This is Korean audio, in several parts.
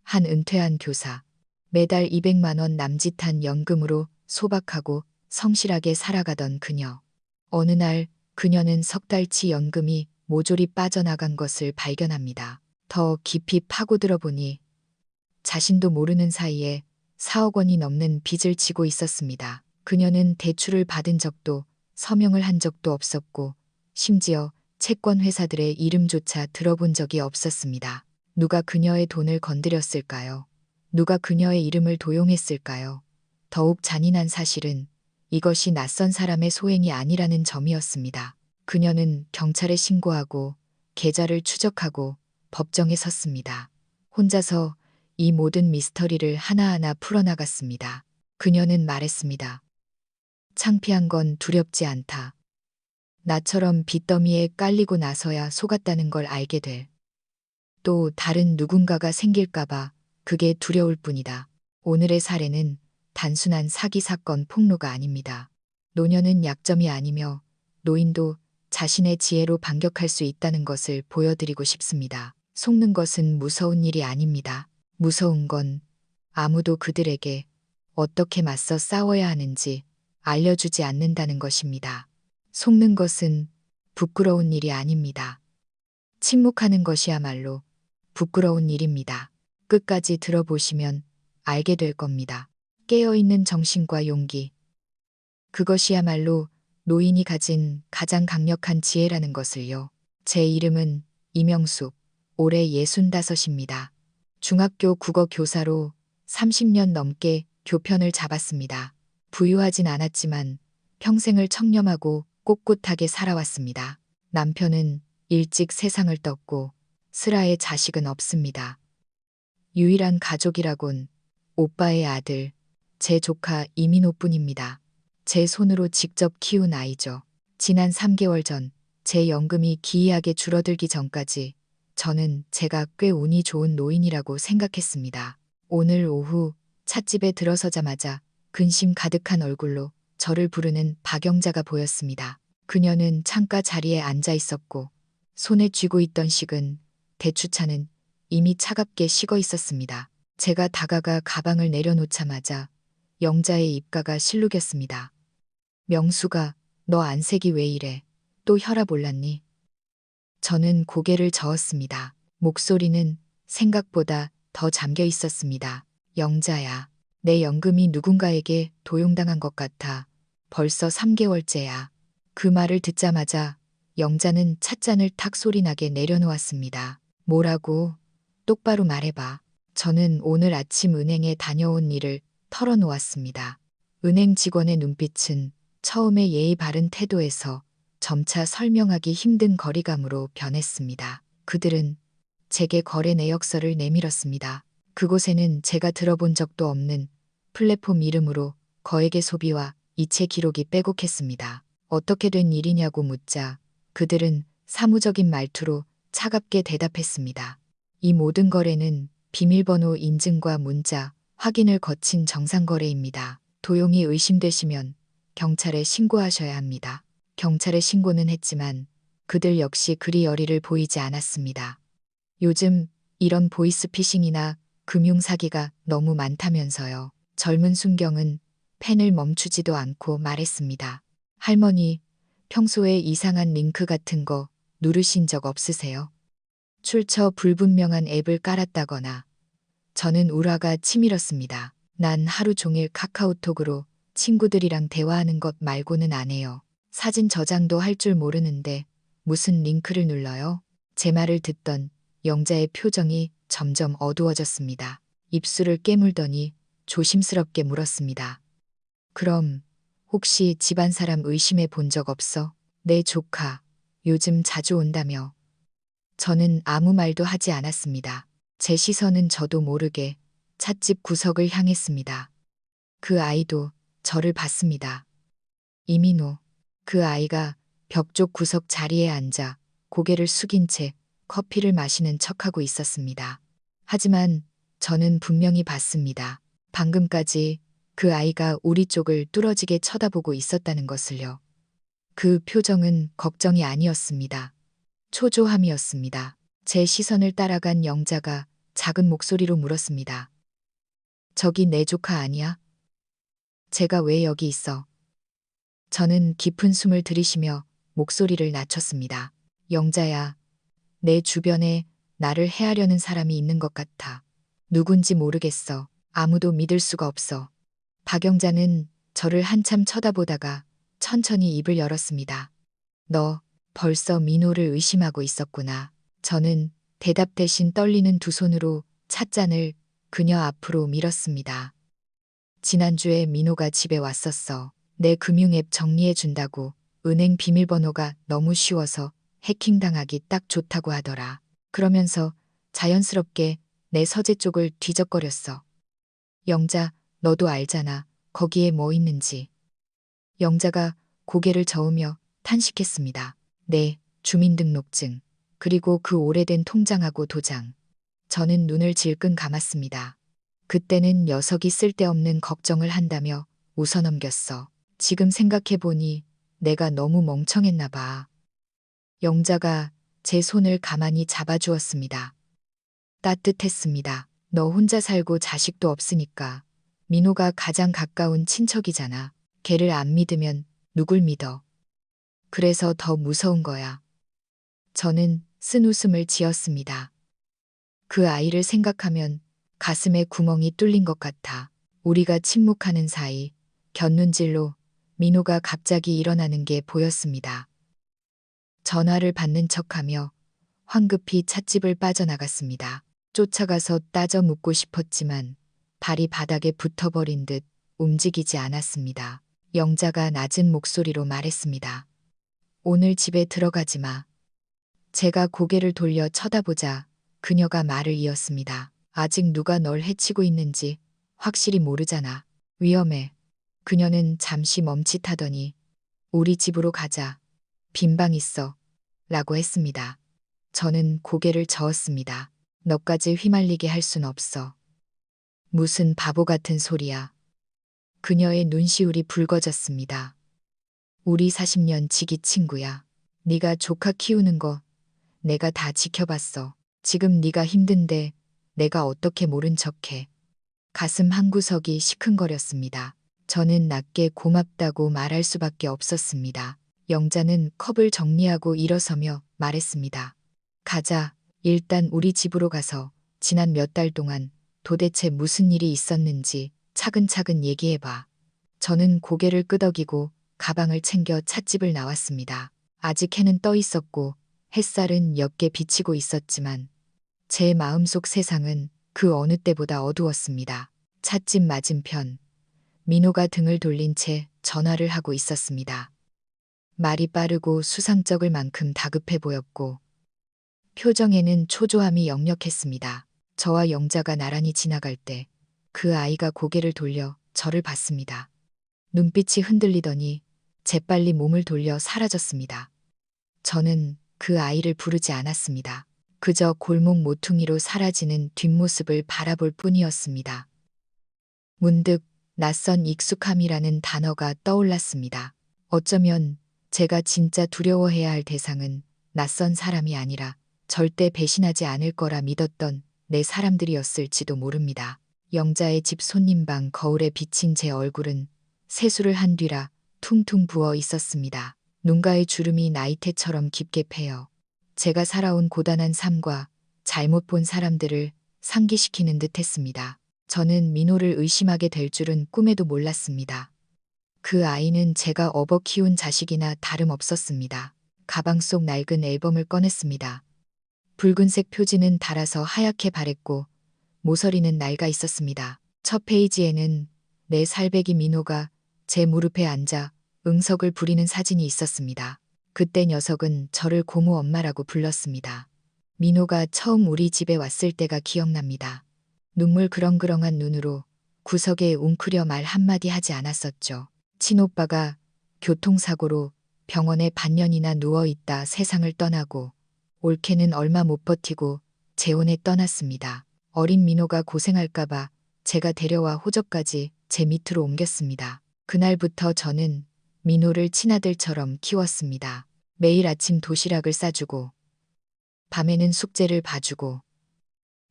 한 은퇴한 교사. 매달 200만 원 남짓한 연금으로 소박하고 성실하게 살아가던 그녀. 어느 날 그녀는 석 달치 연금이 모조리 빠져나간 것을 발견합니다. 더 깊이 파고들어 보니 자신도 모르는 사이에 4억 원이 넘는 빚을 지고 있었습니다. 그녀는 대출을 받은 적도 서명을 한 적도 없었고 심지어 채권 회사들의 이름조차 들어본 적이 없었습니다. 누가 그녀의 돈을 건드렸을까요? 누가 그녀의 이름을 도용했을까요? 더욱 잔인한 사실은 이것이 낯선 사람의 소행이 아니라는 점이었습니다. 그녀는 경찰에 신고하고 계좌를 추적하고 법정에 섰습니다. 혼자서 이 모든 미스터리를 하나하나 풀어나갔습니다. 그녀는 말했습니다. 창피한 건 두렵지 않다. 나처럼 빚더미에 깔리고 나서야 속았다는 걸 알게 돼. 또 다른 누군가가 생길까봐 그게 두려울 뿐이다. 오늘의 사례는 단순한 사기 사건 폭로가 아닙니다. 노년은 약점이 아니며 노인도 자신의 지혜로 반격할 수 있다는 것을 보여드리고 싶습니다. 속는 것은 무서운 일이 아닙니다. 무서운 건 아무도 그들에게 어떻게 맞서 싸워야 하는지 알려주지 않는다는 것입니다. 속는 것은 부끄러운 일이 아닙니다. 침묵하는 것이야말로 부끄러운 일입니다. 끝까지 들어보시면 알게 될 겁니다. 깨어있는 정신과 용기. 그것이야말로 노인이 가진 가장 강력한 지혜라는 것을요. 제 이름은 이명숙, 올해 65입니다. 중학교 국어 교사로 30년 넘게 교편을 잡았습니다. 부유하진 않았지만 평생을 청렴하고 꼿꼿하게 살아왔습니다. 남편은 일찍 세상을 떴고 슬아의 자식은 없습니다. 유일한 가족이라곤 오빠의 아들, 제 조카 이민호뿐입니다. 제 손으로 직접 키운 아이죠. 지난 3개월 전 제 연금이 기이하게 줄어들기 전까지 저는 제가 꽤 운이 좋은 노인이라고 생각했습니다. 오늘 오후 찻집에 들어서자마자 근심 가득한 얼굴로 저를 부르는 박영자가 보였습니다. 그녀는 창가 자리에 앉아 있었고 손에 쥐고 있던 식은 대추차는 이미 차갑게 식어 있었습니다. 제가 다가가 가방을 내려놓자마자 영자의 입가가 실룩였습니다. 명수가 너 안색이 왜 이래? 또 혈압 올랐니? 저는 고개를 저었습니다. 목소리는 생각보다 더 잠겨 있었습니다. 영자야, 내 연금이 누군가에게 도용당한 것 같아. 벌써 3개월째야. 그 말을 듣자마자 영자는 찻잔을 탁 소리나게 내려놓았습니다. 뭐라고? 똑바로 말해봐. 저는 오늘 아침 은행에 다녀온 일을 털어놓았습니다. 은행 직원의 눈빛은 처음에 예의 바른 태도에서 점차 설명하기 힘든 거리감으로 변했습니다. 그들은 제게 거래 내역서를 내밀었습니다. 그곳에는 제가 들어본 적도 없는 플랫폼 이름으로 거액의 소비와 이체 기록이 빼곡했습니다. 어떻게 된 일이냐고 묻자 그들은 사무적인 말투로 차갑게 대답했습니다. 이 모든 거래는 비밀번호 인증과 문자, 확인을 거친 정상거래입니다. 도용이 의심되시면 경찰에 신고하셔야 합니다. 경찰에 신고는 했지만 그들 역시 그리 열의를 보이지 않았습니다. 요즘 이런 보이스피싱이나 금융사기가 너무 많다면서요. 젊은 순경은 펜을 멈추지도 않고 말했습니다. 할머니, 평소에 이상한 링크 같은 거 누르신 적 없으세요? 출처 불분명한 앱을 깔았다거나. 저는 울화가 치밀었습니다. 난 하루 종일 카카오톡으로 친구들이랑 대화하는 것 말고는 안 해요. 사진 저장도 할 줄 모르는데 무슨 링크를 눌러요? 제 말을 듣던 영자의 표정이 점점 어두워졌습니다. 입술을 깨물더니 조심스럽게 물었습니다. 그럼 혹시 집안 사람 의심해 본 적 없어? 내 조카, 요즘 자주 온다며. 저는 아무 말도 하지 않았습니다. 제 시선은 저도 모르게 찻집 구석을 향했습니다. 그 아이도 저를 봤습니다. 이민호, 그 아이가 벽 쪽 구석 자리에 앉아 고개를 숙인 채 커피를 마시는 척하고 있었습니다. 하지만 저는 분명히 봤습니다. 방금까지 그 아이가 우리 쪽을 뚫어지게 쳐다보고 있었다는 것을요. 그 표정은 걱정이 아니었습니다. 초조함이었습니다. 제 시선을 따라간 영자가 작은 목소리로 물었습니다. 저기 내 조카 아니야? 제가 왜 여기 있어? 저는 깊은 숨을 들이쉬며 목소리를 낮췄습니다. 영자야, 내 주변에 나를 해하려는 사람이 있는 것 같아. 누군지 모르겠어. 아무도 믿을 수가 없어. 박영자는 저를 한참 쳐다보다가 천천히 입을 열었습니다. 너 벌써 민호를 의심하고 있었구나. 저는 대답 대신 떨리는 두 손으로 찻잔을 그녀 앞으로 밀었습니다. 지난주에 민호가 집에 왔었어. 내 금융앱 정리해 준다고. 은행 비밀번호가 너무 쉬워서 해킹당하기 딱 좋다고 하더라. 그러면서 자연스럽게 내 서재 쪽을 뒤적거렸어. 영자, 너도 알잖아. 거기에 뭐 있는지. 영자가 고개를 저으며 탄식했습니다. 네, 주민등록증. 그리고 그 오래된 통장하고 도장. 저는 눈을 질끈 감았습니다. 그때는 녀석이 쓸데없는 걱정을 한다며 웃어넘겼어. 지금 생각해보니 내가 너무 멍청했나 봐. 영자가 제 손을 가만히 잡아주었습니다. 따뜻했습니다. 너 혼자 살고 자식도 없으니까. 민호가 가장 가까운 친척이잖아. 걔를 안 믿으면 누굴 믿어. 그래서 더 무서운 거야. 저는 쓴 웃음을 지었습니다. 그 아이를 생각하면 가슴에 구멍이 뚫린 것 같아. 우리가 침묵하는 사이 곁눈질로 민호가 갑자기 일어나는 게 보였습니다. 전화를 받는 척하며 황급히 찻집을 빠져나갔습니다. 쫓아가서 따져 묻고 싶었지만 발이 바닥에 붙어버린 듯 움직이지 않았습니다. 영자가 낮은 목소리로 말했습니다. 오늘 집에 들어가지 마. 제가 고개를 돌려 쳐다보자 그녀가 말을 이었습니다. 아직 누가 널 해치고 있는지 확실히 모르잖아. 위험해. 그녀는 잠시 멈칫하더니 우리 집으로 가자. 빈방 있어. 라고 했습니다. 저는 고개를 저었습니다. 너까지 휘말리게 할 순 없어. 무슨 바보 같은 소리야. 그녀의 눈시울이 붉어졌습니다. 우리 40년 지기 친구야. 네가 조카 키우는 거 내가 다 지켜봤어. 지금 네가 힘든데 내가 어떻게 모른 척해. 가슴 한구석이 시큰거렸습니다. 저는 낮게 고맙다고 말할 수밖에 없었습니다. 영자는 컵을 정리하고 일어서며 말했습니다. 가자. 일단 우리 집으로 가서 지난 몇 달 동안 도대체 무슨 일이 있었는지 차근차근 얘기해봐. 저는 고개를 끄덕이고 가방을 챙겨 찻집을 나왔습니다. 아직 해는 떠 있었고 햇살은 옅게 비치고 있었지만 제 마음속 세상은 그 어느 때보다 어두웠습니다. 찻집 맞은편 민호가 등을 돌린 채 전화를 하고 있었습니다. 말이 빠르고 수상쩍을 만큼 다급해 보였고 표정에는 초조함이 역력했습니다. 저와 영자가 나란히 지나갈 때 그 아이가 고개를 돌려 저를 봤습니다. 눈빛이 흔들리더니 재빨리 몸을 돌려 사라졌습니다. 저는 그 아이를 부르지 않았습니다. 그저 골목 모퉁이로 사라지는 뒷모습을 바라볼 뿐이었습니다. 문득 낯선 익숙함이라는 단어가 떠올랐습니다. 어쩌면 제가 진짜 두려워해야 할 대상은 낯선 사람이 아니라 절대 배신하지 않을 거라 믿었던 내 사람들이었을지도 모릅니다. 영자의 집 손님방 거울에 비친 제 얼굴은 세수를 한 뒤라 퉁퉁 부어 있었습니다. 눈가의 주름이 나이테처럼 깊게 패여 제가 살아온 고단한 삶과 잘못 본 사람들을 상기시키는 듯 했습니다. 저는 민호를 의심하게 될 줄은 꿈에도 몰랐습니다. 그 아이는 제가 업어 키운 자식이나 다름없었습니다. 가방 속 낡은 앨범을 꺼냈습니다. 붉은색 표지는 닳아서 하얗게 바랬고 모서리는 낡아 있었습니다. 첫 페이지에는 내 살배기 민호가 제 무릎에 앉아 응석을 부리는 사진이 있었습니다. 그때 녀석은 저를 고모 엄마라고 불렀습니다. 민호가 처음 우리 집에 왔을 때가 기억납니다. 눈물 그렁그렁한 눈으로 구석에 웅크려 말 한마디 하지 않았었죠. 친오빠가 교통사고로 병원에 반년이나 누워있다 세상을 떠나고 올케는 얼마 못 버티고 재혼에 떠났습니다. 어린 민호가 고생할까봐 제가 데려와 호적까지 제 밑으로 옮겼습니다. 그날부터 저는 민호를 친아들처럼 키웠습니다. 매일 아침 도시락을 싸주고 밤에는 숙제를 봐주고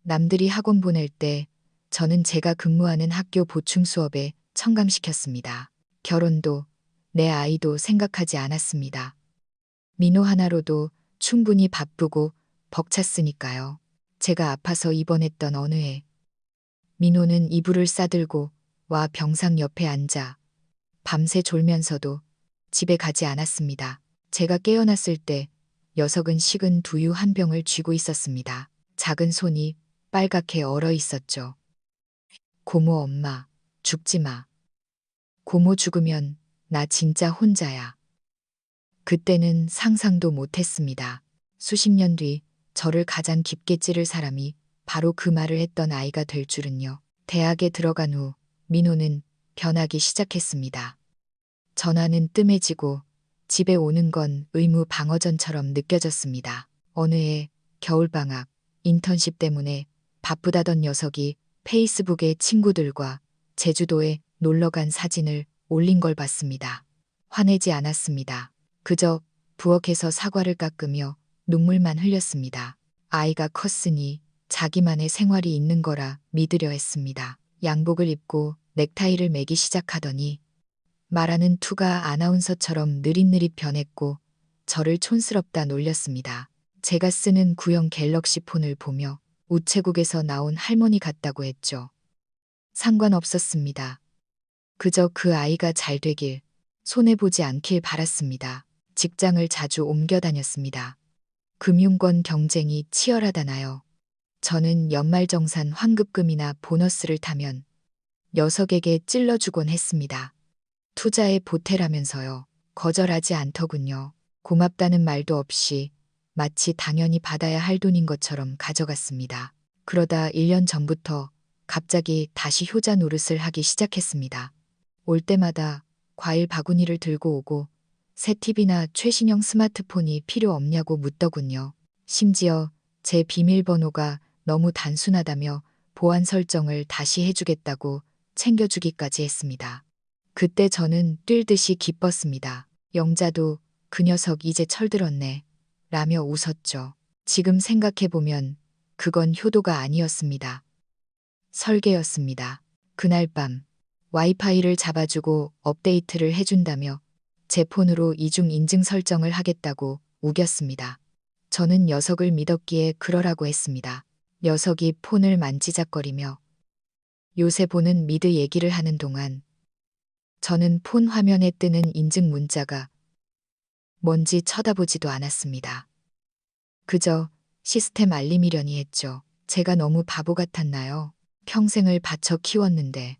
남들이 학원 보낼 때 저는 제가 근무하는 학교 보충 수업에 청강시켰습니다. 결혼도 내 아이도 생각하지 않았습니다. 민호 하나로도 충분히 바쁘고 벅찼으니까요. 제가 아파서 입원했던 어느 해, 민호는 이불을 싸들고 와 병상 옆에 앉아 밤새 졸면서도 집에 가지 않았습니다. 제가 깨어났을 때 녀석은 식은 두유 한 병을 쥐고 있었습니다. 작은 손이 빨갛게 얼어 있었죠. 고모 엄마, 죽지 마. 고모 죽으면 나 진짜 혼자야. 그때는 상상도 못했습니다. 수십 년 뒤 저를 가장 깊게 찌를 사람이 바로 그 말을 했던 아이가 될 줄은요. 대학에 들어간 후 민호는 변하기 시작했습니다. 전화는 뜸해지고 집에 오는 건 의무 방어전처럼 느껴졌습니다. 어느 해 겨울방학 인턴십 때문에 바쁘다던 녀석이 페이스북에 친구들과 제주도에 놀러간 사진을 올린 걸 봤습니다. 화내지 않았습니다. 그저 부엌에서 사과를 깎으며 눈물만 흘렸습니다. 아이가 컸으니 자기만의 생활이 있는 거라 믿으려 했습니다. 양복을 입고 넥타이를 매기 시작하더니 말하는 투가 아나운서처럼 느릿느릿 변했고 저를 촌스럽다 놀렸습니다. 제가 쓰는 구형 갤럭시 폰을 보며 우체국에서 나온 할머니 같다고 했죠. 상관없었습니다. 그저 그 아이가 잘 되길, 손해보지 않길 바랐습니다. 직장을 자주 옮겨 다녔습니다. 금융권 경쟁이 치열하다나요. 저는 연말정산 환급금이나 보너스를 타면 녀석에게 찔러주곤 했습니다. 투자에 보태라면서요. 거절하지 않더군요. 고맙다는 말도 없이 마치 당연히 받아야 할 돈인 것처럼 가져갔습니다. 그러다 1년 전부터 갑자기 다시 효자 노릇을 하기 시작했습니다. 올 때마다 과일 바구니를 들고 오고 새 TV나 최신형 스마트폰이 필요 없냐고 묻더군요. 심지어 제 비밀번호가 너무 단순하다며 보안 설정을 다시 해주겠다고 챙겨주기까지 했습니다. 그때 저는 뛸 듯이 기뻤습니다. 영자도 그 녀석 이제 철들었네 라며 웃었죠. 지금 생각해보면 그건 효도가 아니었습니다. 설계였습니다. 그날 밤 와이파이를 잡아주고 업데이트를 해준다며 제 폰으로 이중 인증 설정을 하겠다고 우겼습니다. 저는 녀석을 믿었기에 그러라고 했습니다. 녀석이 폰을 만지작거리며 요새 보는 미드 얘기를 하는 동안 저는 폰 화면에 뜨는 인증 문자가 뭔지 쳐다보지도 않았습니다. 그저 시스템 알림이려니 했죠. 제가 너무 바보 같았나요? 평생을 바쳐 키웠는데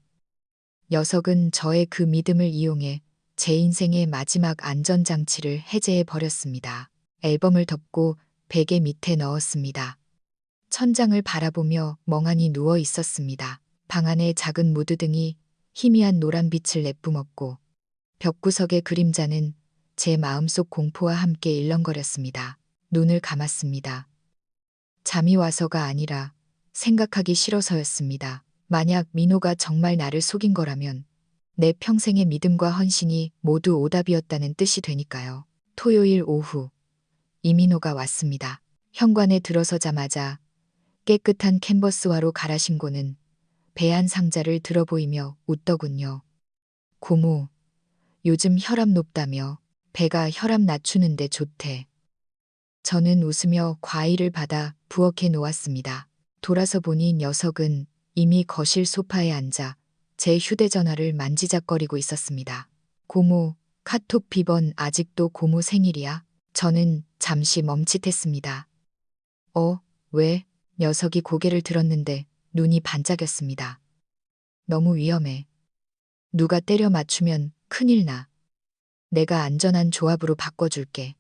녀석은 저의 그 믿음을 이용해 제 인생의 마지막 안전장치를 해제해 버렸습니다. 앨범을 덮고 베개 밑에 넣었습니다. 천장을 바라보며 멍하니 누워 있었습니다. 방 안의 작은 무드등이 희미한 노란빛을 내뿜었고 벽구석의 그림자는 제 마음속 공포와 함께 일렁거렸습니다. 눈을 감았습니다. 잠이 와서가 아니라 생각하기 싫어서였습니다. 만약 민호가 정말 나를 속인 거라면 내 평생의 믿음과 헌신이 모두 오답이었다는 뜻이 되니까요. 토요일 오후 이민호가 왔습니다. 현관에 들어서자마자 깨끗한 캔버스화로 갈아신 고는 배안 상자를 들어보이며 웃더군요. 고모, 요즘 혈압 높다며 배가 혈압 낮추는데 좋대. 저는 웃으며 과일을 받아 부엌에 놓았습니다. 돌아서 보니 녀석은 이미 거실 소파에 앉아 제 휴대전화를 만지작거리고 있었습니다. 고모, 카톡 비번 아직도 고모 생일이야? 저는 잠시 멈칫했습니다. 왜? 녀석이 고개를 들었는데 눈이 반짝였습니다. 너무 위험해. 누가 때려 맞추면 큰일 나. 내가 안전한 조합으로 바꿔줄게.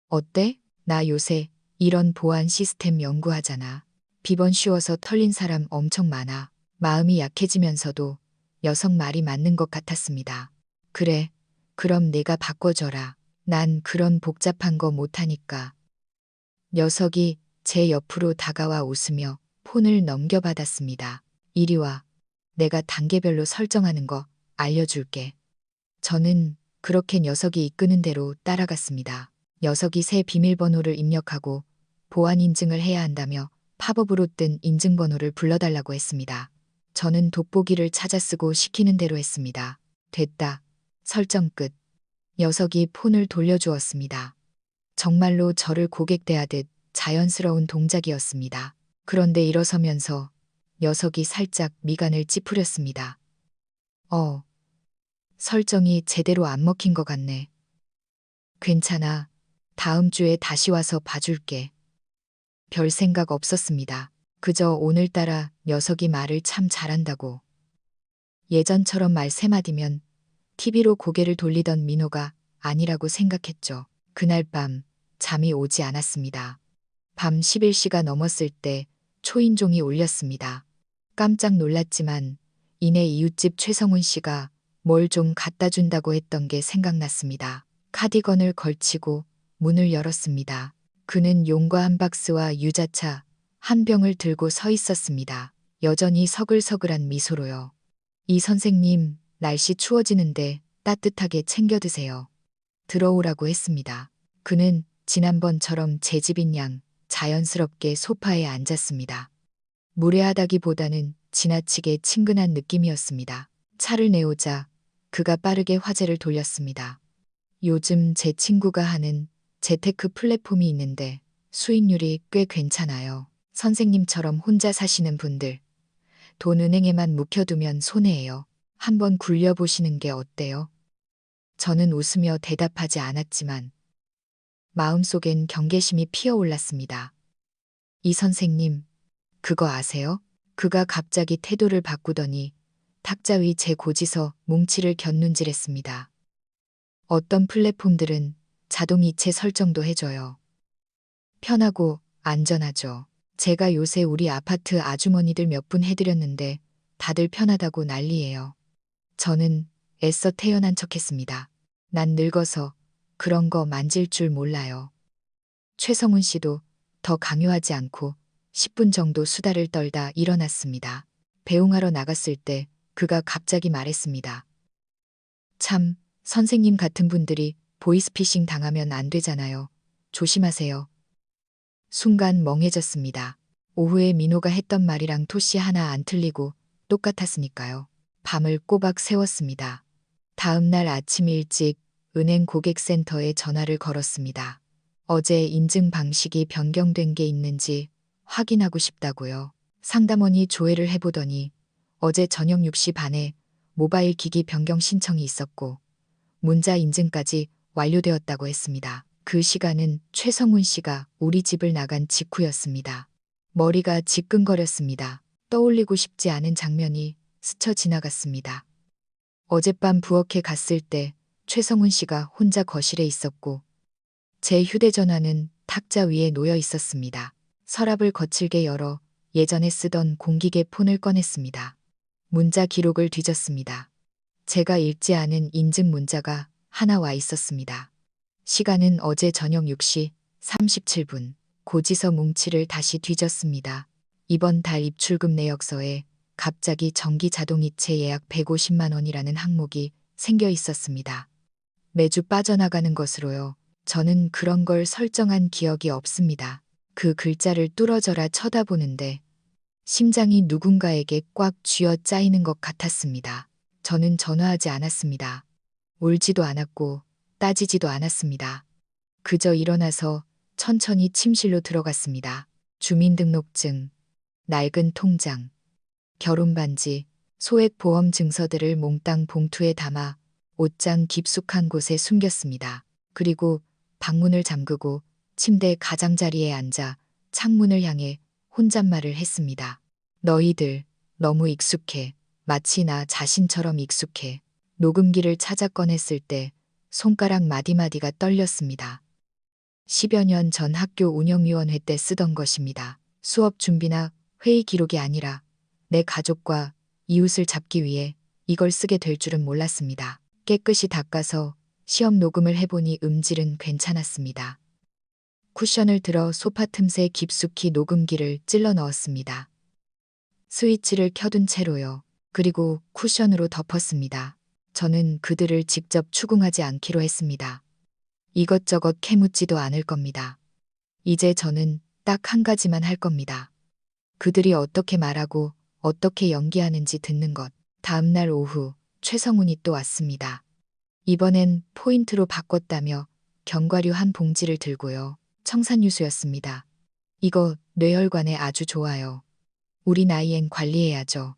어때? 나 요새 이런 보안 시스템 연구하잖아. 비번 씌워서 털린 사람 엄청 많아. 마음이 약해지면서도 녀석 말이 맞는 것 같았습니다. 그래, 그럼 내가 바꿔줘라. 난 그런 복잡한 거 못하니까. 녀석이 제 옆으로 다가와 웃으며 폰을 넘겨받았습니다. 이리 와. 내가 단계별로 설정하는 거 알려줄게. 저는 그렇게 녀석이 이끄는 대로 따라갔습니다. 녀석이 새 비밀번호를 입력하고 보안 인증을 해야 한다며 팝업으로 뜬 인증번호를 불러달라고 했습니다. 저는 돋보기를 찾아 쓰고 시키는 대로 했습니다. 됐다. 설정 끝. 녀석이 폰을 돌려주었습니다. 정말로 저를 고객 대하듯 자연스러운 동작이었습니다. 그런데 일어서면서 녀석이 살짝 미간을 찌푸렸습니다. 설정이 제대로 안 먹힌 것 같네. 괜찮아. 다음 주에 다시 와서 봐줄게. 별 생각 없었습니다. 그저 오늘따라 녀석이 말을 참 잘한다고. 예전처럼 말 세 마디면 TV로 고개를 돌리던 민호가 아니라고 생각했죠. 그날 밤 잠이 오지 않았습니다. 밤 11시가 넘었을 때 초인종이 울렸습니다. 깜짝 놀랐지만 이내 이웃집 최성훈 씨가 뭘 좀 갖다 준다고 했던 게 생각났습니다. 카디건을 걸치고 문을 열었습니다. 그는 용과 한 박스와 유자차 한 병을 들고 서 있었습니다. 여전히 서글서글한 미소로요. 이 선생님, 날씨 추워지는데 따뜻하게 챙겨 드세요. 들어오라고 했습니다. 그는 지난번처럼 제 집인 양 자연스럽게 소파에 앉았습니다. 무례하다기보다는 지나치게 친근한 느낌이었습니다. 차를 내오자 그가 빠르게 화제를 돌렸습니다. 요즘 제 친구가 하는 재테크 플랫폼이 있는데 수익률이 꽤 괜찮아요. 선생님처럼 혼자 사시는 분들, 돈 은행에만 묵혀두면 손해예요. 한번 굴려보시는 게 어때요? 저는 웃으며 대답하지 않았지만 마음속엔 경계심이 피어올랐습니다. 이 선생님, 그거 아세요? 그가 갑자기 태도를 바꾸더니 탁자 위 제 고지서 뭉치를 곁눈질했습니다. 어떤 플랫폼들은 자동 이체 설정도 해줘요. 편하고 안전하죠. 제가 요새 우리 아파트 아주머니들 몇 분 해드렸는데 다들 편하다고 난리예요. 저는 애써 태연한 척했습니다. 난 늙어서 그런 거 만질 줄 몰라요. 최성훈 씨도 더 강요하지 않고 10분 정도 수다를 떨다 일어났습니다. 배웅하러 나갔을 때 그가 갑자기 말했습니다. 참, 선생님 같은 분들이 보이스피싱 당하면 안 되잖아요. 조심하세요. 순간 멍해졌습니다. 오후에 민호가 했던 말이랑 토시 하나 안 틀리고 똑같았으니까요. 밤을 꼬박 새웠습니다. 다음 날 아침 일찍 은행 고객센터에 전화를 걸었습니다. 어제 인증 방식이 변경된 게 있는지 확인하고 싶다고요. 상담원이 조회를 해보더니 어제 저녁 6시 반에 모바일 기기 변경 신청이 있었고 문자 인증까지 완료되었다고 했습니다. 그 시간은 최성훈 씨가 우리 집을 나간 직후였습니다. 머리가 지끈거렸습니다. 떠올리고 싶지 않은 장면이 스쳐 지나갔습니다. 어젯밤 부엌에 갔을 때 최성훈 씨가 혼자 거실에 있었고 제 휴대전화는 탁자 위에 놓여 있었습니다. 서랍을 거칠게 열어 예전에 쓰던 공기계 폰을 꺼냈습니다. 문자 기록을 뒤졌습니다. 제가 읽지 않은 인증 문자가 하나 와 있었습니다. 시간은 어제 저녁 6시 37분. 고지서 뭉치를 다시 뒤졌습니다. 이번 달 입출금 내역서에 갑자기 정기 자동이체 예약 150만 원이라는 항목이 생겨 있었습니다. 매주 빠져나가는 것으로요. 저는 그런 걸 설정한 기억이 없습니다. 그 글자를 뚫어져라 쳐다보는데 심장이 누군가에게 꽉 쥐어 짜이는 것 같았습니다. 저는 전화하지 않았습니다. 울지도 않았고 따지지도 않았습니다. 그저 일어나서 천천히 침실로 들어갔습니다. 주민등록증, 낡은 통장, 결혼반지, 소액보험 증서들을 몽땅 봉투에 담아 옷장 깊숙한 곳에 숨겼습니다. 그리고 방문을 잠그고 침대 가장자리에 앉아 창문을 향해 혼잣말을 했습니다. 너희들 너무 익숙해. 마치 나 자신처럼 익숙해. 녹음기를 찾아 꺼냈을 때 손가락 마디마디가 떨렸습니다. 10여 년 전 학교 운영위원회 때 쓰던 것입니다. 수업 준비나 회의 기록이 아니라 내 가족과 이웃을 잡기 위해 이걸 쓰게 될 줄은 몰랐습니다. 깨끗이 닦아서 시험 녹음을 해보니 음질은 괜찮았습니다. 쿠션을 들어 소파 틈새 깊숙이 녹음기를 찔러 넣었습니다. 스위치를 켜둔 채로요. 그리고 쿠션으로 덮었습니다. 저는 그들을 직접 추궁하지 않기로 했습니다. 이것저것 캐묻지도 않을 겁니다. 이제 저는 딱 한 가지만 할 겁니다. 그들이 어떻게 말하고 어떻게 연기하는지 듣는 것. 다음 날 오후 최성훈이 또 왔습니다. 이번엔 포인트로 바꿨다며 견과류 한 봉지를 들고요. 청산유수였습니다. 이거 뇌혈관에 아주 좋아요. 우리 나이엔 관리해야죠.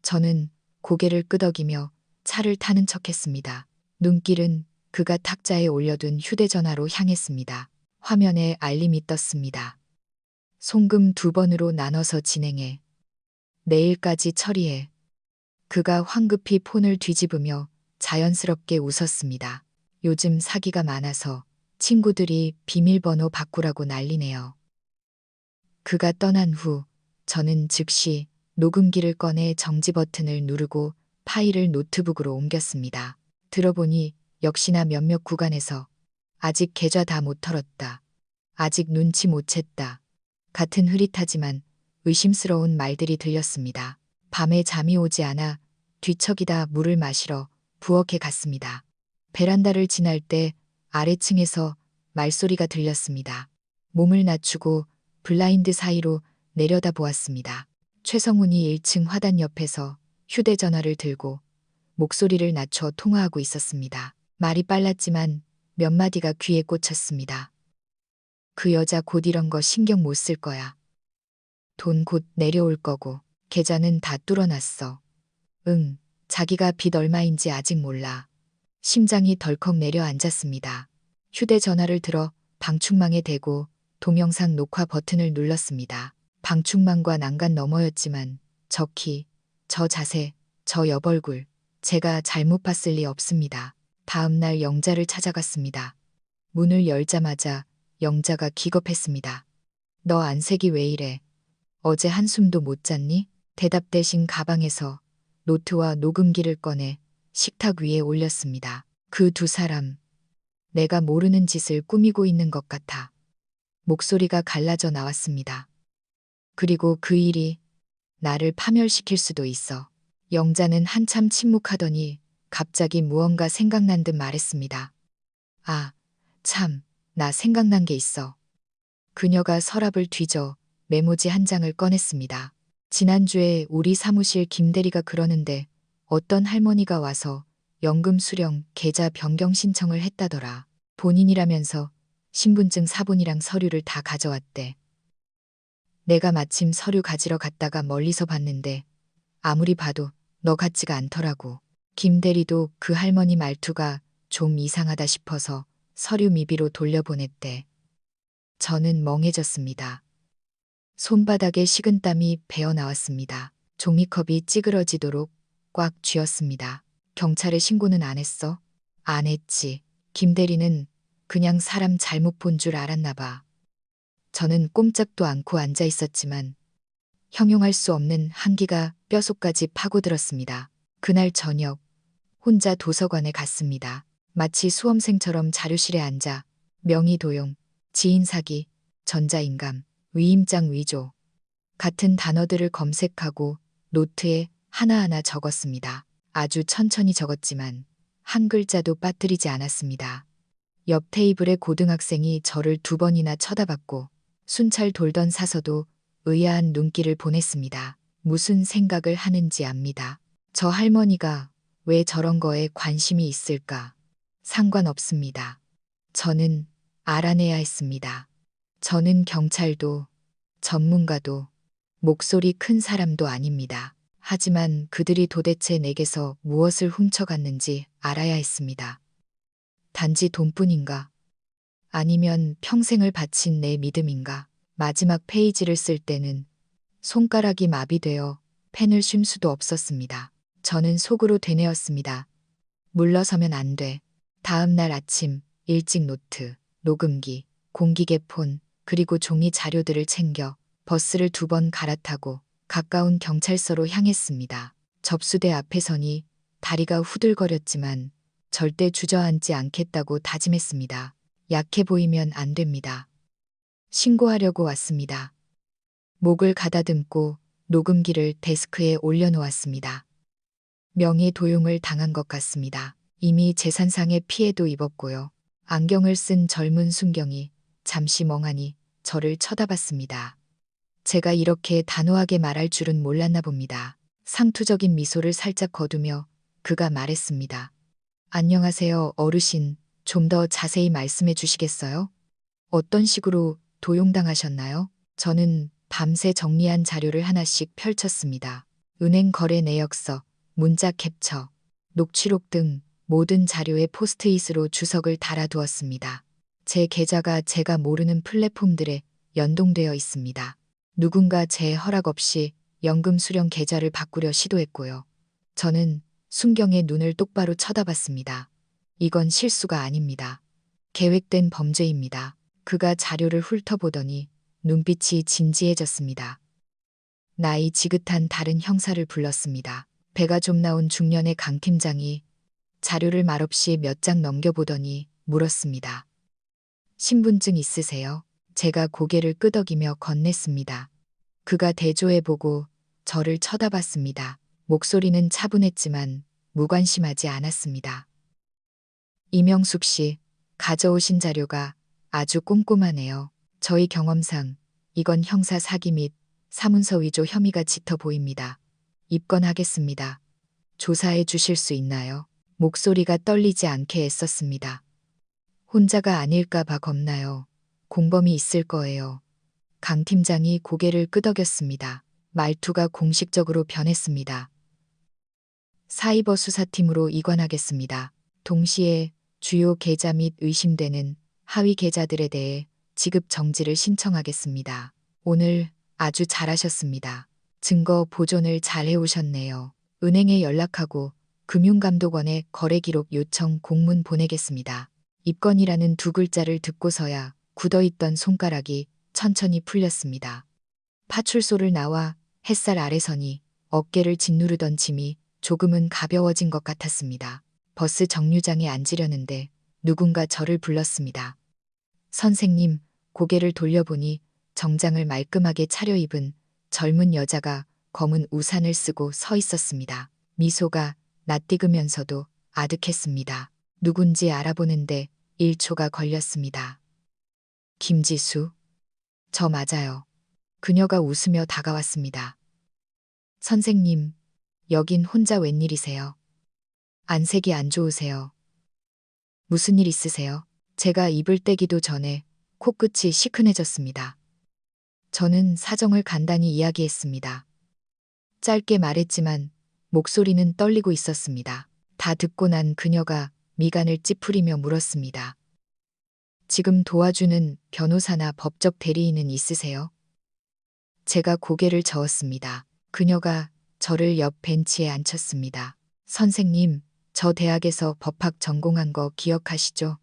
저는 고개를 끄덕이며 차를 타는 척했습니다. 눈길은 그가 탁자에 올려둔 휴대전화로 향했습니다. 화면에 알림이 떴습니다. 송금 2번으로 나눠서 진행해. 내일까지 처리해. 그가 황급히 폰을 뒤집으며 자연스럽게 웃었습니다. 요즘 사기가 많아서 친구들이 비밀번호 바꾸라고 난리네요. 그가 떠난 후 저는 즉시 녹음기를 꺼내 정지 버튼을 누르고 파일을 노트북으로 옮겼습니다. 들어보니 역시나 몇몇 구간에서 아직 계좌 다 못 털었다. 아직 눈치 못 챘다. 같은 흐릿하지만 의심스러운 말들이 들렸습니다. 밤에 잠이 오지 않아 뒤척이다 물을 마시러 부엌에 갔습니다. 베란다를 지날 때 아래층에서 말소리가 들렸습니다. 몸을 낮추고 블라인드 사이로 내려다 보았습니다. 최성훈이 1층 화단 옆에서 휴대전화를 들고 목소리를 낮춰 통화하고 있었습니다. 말이 빨랐지만 몇 마디가 귀에 꽂혔습니다. 그 여자 곧 이런 거 신경 못 쓸 거야. 돈 곧 내려올 거고 계좌는 다 뚫어놨어. 응, 자기가 빚 얼마인지 아직 몰라. 심장이 덜컥 내려앉았습니다. 휴대전화를 들어 방충망에 대고 동영상 녹화 버튼을 눌렀습니다. 방충망과 난간 너머였지만 저 키, 저 자세, 저 옆얼굴 제가 잘못 봤을 리 없습니다. 다음 날 영자를 찾아갔습니다. 문을 열자마자 영자가 기겁했습니다. 너 안색이 왜 이래? 어제 한숨도 못 잤니? 대답 대신 가방에서 노트와 녹음기를 꺼내 식탁 위에 올렸습니다. 그 두 사람, 내가 모르는 짓을 꾸미고 있는 것 같아. 목소리가 갈라져 나왔습니다. 그리고 그 일이 나를 파멸시킬 수도 있어. 영자는 한참 침묵하더니 갑자기 무언가 생각난 듯 말했습니다. 아, 참, 나 생각난 게 있어. 그녀가 서랍을 뒤져 메모지 한 장을 꺼냈습니다. 지난주에 우리 사무실 김대리가 그러는데 어떤 할머니가 와서 연금 수령 계좌 변경 신청을 했다더라. 본인이라면서 신분증 사본이랑 서류를 다 가져왔대. 내가 마침 서류 가지러 갔다가 멀리서 봤는데 아무리 봐도 너 같지가 않더라고. 김대리도 그 할머니 말투가 좀 이상하다 싶어서 서류 미비로 돌려보냈대. 저는 멍해졌습니다. 손바닥에 식은땀이 배어 나왔습니다. 종이컵이 찌그러지도록 꽉 쥐었습니다. 경찰에 신고는 안 했어? 안 했지. 김대리는 그냥 사람 잘못 본 줄 알았나 봐. 저는 꼼짝도 않고 앉아 있었지만 형용할 수 없는 한기가 뼛속까지 파고들었습니다. 그날 저녁 혼자 도서관에 갔습니다. 마치 수험생처럼 자료실에 앉아 명의 도용, 지인 사기, 전자인감, 위임장 위조 같은 단어들을 검색하고 노트에 하나하나 적었습니다. 아주 천천히 적었지만 한 글자도 빠뜨리지 않았습니다. 옆 테이블의 고등학생이 저를 2번이나 쳐다봤고 순찰 돌던 사서도 의아한 눈길을 보냈습니다. 무슨 생각을 하는지 압니다. 저 할머니가 왜 저런 거에 관심이 있을까? 상관없습니다. 저는 알아내야 했습니다. 저는 경찰도 전문가도 목소리 큰 사람도 아닙니다. 하지만 그들이 도대체 내게서 무엇을 훔쳐갔는지 알아야 했습니다. 단지 돈뿐인가? 아니면 평생을 바친 내 믿음인가? 마지막 페이지를 쓸 때는 손가락이 마비되어 펜을 쉴 수도 없었습니다. 저는 속으로 되뇌었습니다. 물러서면 안 돼. 다음 날 아침 일찍 노트, 녹음기, 공기계 폰, 그리고 종이 자료들을 챙겨 버스를 2번 갈아타고 가까운 경찰서로 향했습니다. 접수대 앞에 서니 다리가 후들거렸지만 절대 주저앉지 않겠다고 다짐했습니다. 약해 보이면 안 됩니다. 신고하려고 왔습니다. 목을 가다듬고 녹음기를 데스크에 올려놓았습니다. 명예 도용을 당한 것 같습니다. 이미 재산상의 피해도 입었고요. 안경을 쓴 젊은 순경이 잠시 멍하니 저를 쳐다봤습니다. 제가 이렇게 단호하게 말할 줄은 몰랐나 봅니다. 상투적인 미소를 살짝 거두며 그가 말했습니다. 안녕하세요, 어르신. 좀 더 자세히 말씀해 주시겠어요? 어떤 식으로 도용당하셨나요? 저는 밤새 정리한 자료를 하나씩 펼쳤습니다. 은행 거래 내역서, 문자 캡처, 녹취록 등 모든 자료에 포스트잇으로 주석을 달아두었습니다. 제 계좌가 제가 모르는 플랫폼들에 연동되어 있습니다. 누군가 제 허락 없이 연금 수령 계좌를 바꾸려 시도했고요. 저는 순경의 눈을 똑바로 쳐다봤습니다. 이건 실수가 아닙니다. 계획된 범죄입니다. 그가 자료를 훑어보더니 눈빛이 진지해졌습니다. 나이 지긋한 다른 형사를 불렀습니다. 배가 좀 나온 중년의 강 팀장이 자료를 말없이 몇 장 넘겨보더니 물었습니다. 신분증 있으세요? 제가 고개를 끄덕이며 건넸습니다. 그가 대조해보고 저를 쳐다봤습니다. 목소리는 차분했지만 무관심하지 않았습니다. 이명숙 씨, 가져오신 자료가 아주 꼼꼼하네요. 저희 경험상 이건 형사 사기 및 사문서 위조 혐의가 짙어 보입니다. 입건하겠습니다. 조사해 주실 수 있나요? 목소리가 떨리지 않게 애썼습니다. 혼자가 아닐까 봐 겁나요. 공범이 있을 거예요. 강 팀장이 고개를 끄덕였습니다. 말투가 공식적으로 변했습니다. 사이버 수사팀으로 이관하겠습니다. 동시에 주요 계좌 및 의심되는 하위 계좌들에 대해 지급 정지를 신청하겠습니다. 오늘 아주 잘하셨습니다. 증거 보존을 잘 해오셨네요. 은행에 연락하고 금융감독원에 거래기록 요청 공문 보내겠습니다. 입건이라는 두 글자를 듣고서야 굳어있던 손가락이 천천히 풀렸습니다. 파출소를 나와 햇살 아래 서니 어깨를 짓누르던 짐이 조금은 가벼워진 것 같았습니다. 버스 정류장에 앉으려는데 누군가 저를 불렀습니다. 선생님, 고개를 돌려보니 정장을 말끔하게 차려입은 젊은 여자가 검은 우산을 쓰고 서 있었습니다. 미소가 낯익으면서도 아득했습니다. 누군지 알아보는데 1초가 걸렸습니다. 김지수? 저 맞아요. 그녀가 웃으며 다가왔습니다. 선생님, 여긴 혼자 웬일이세요? 안색이 안 좋으세요. 무슨 일 있으세요? 제가 입을 떼기도 전에 코끝이 시큰해졌습니다. 저는 사정을 간단히 이야기했습니다. 짧게 말했지만 목소리는 떨리고 있었습니다. 다 듣고 난 그녀가 미간을 찌푸리며 물었습니다. 지금 도와주는 변호사나 법적 대리인은 있으세요? 제가 고개를 저었습니다. 그녀가 저를 옆 벤치에 앉혔습니다. 선생님, 저 대학에서 법학 전공한 거 기억하시죠?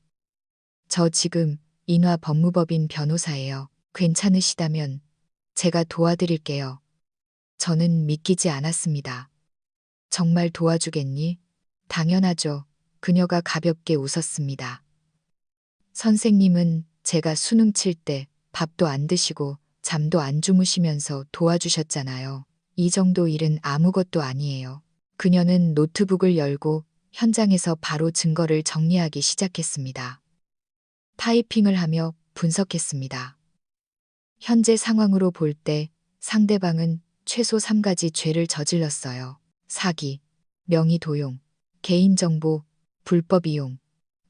저 지금 인화 법무법인 변호사예요. 괜찮으시다면 제가 도와드릴게요. 저는 믿기지 않았습니다. 정말 도와주겠니? 당연하죠. 그녀가 가볍게 웃었습니다. 선생님은 제가 수능 칠 때 밥도 안 드시고 잠도 안 주무시면서 도와주셨잖아요. 이 정도 일은 아무것도 아니에요. 그녀는 노트북을 열고 현장에서 바로 증거를 정리하기 시작했습니다. 타이핑을 하며 분석했습니다. 현재 상황으로 볼 때 상대방은 최소 3가지 죄를 저질렀어요. 사기, 명의도용, 개인정보, 불법 이용.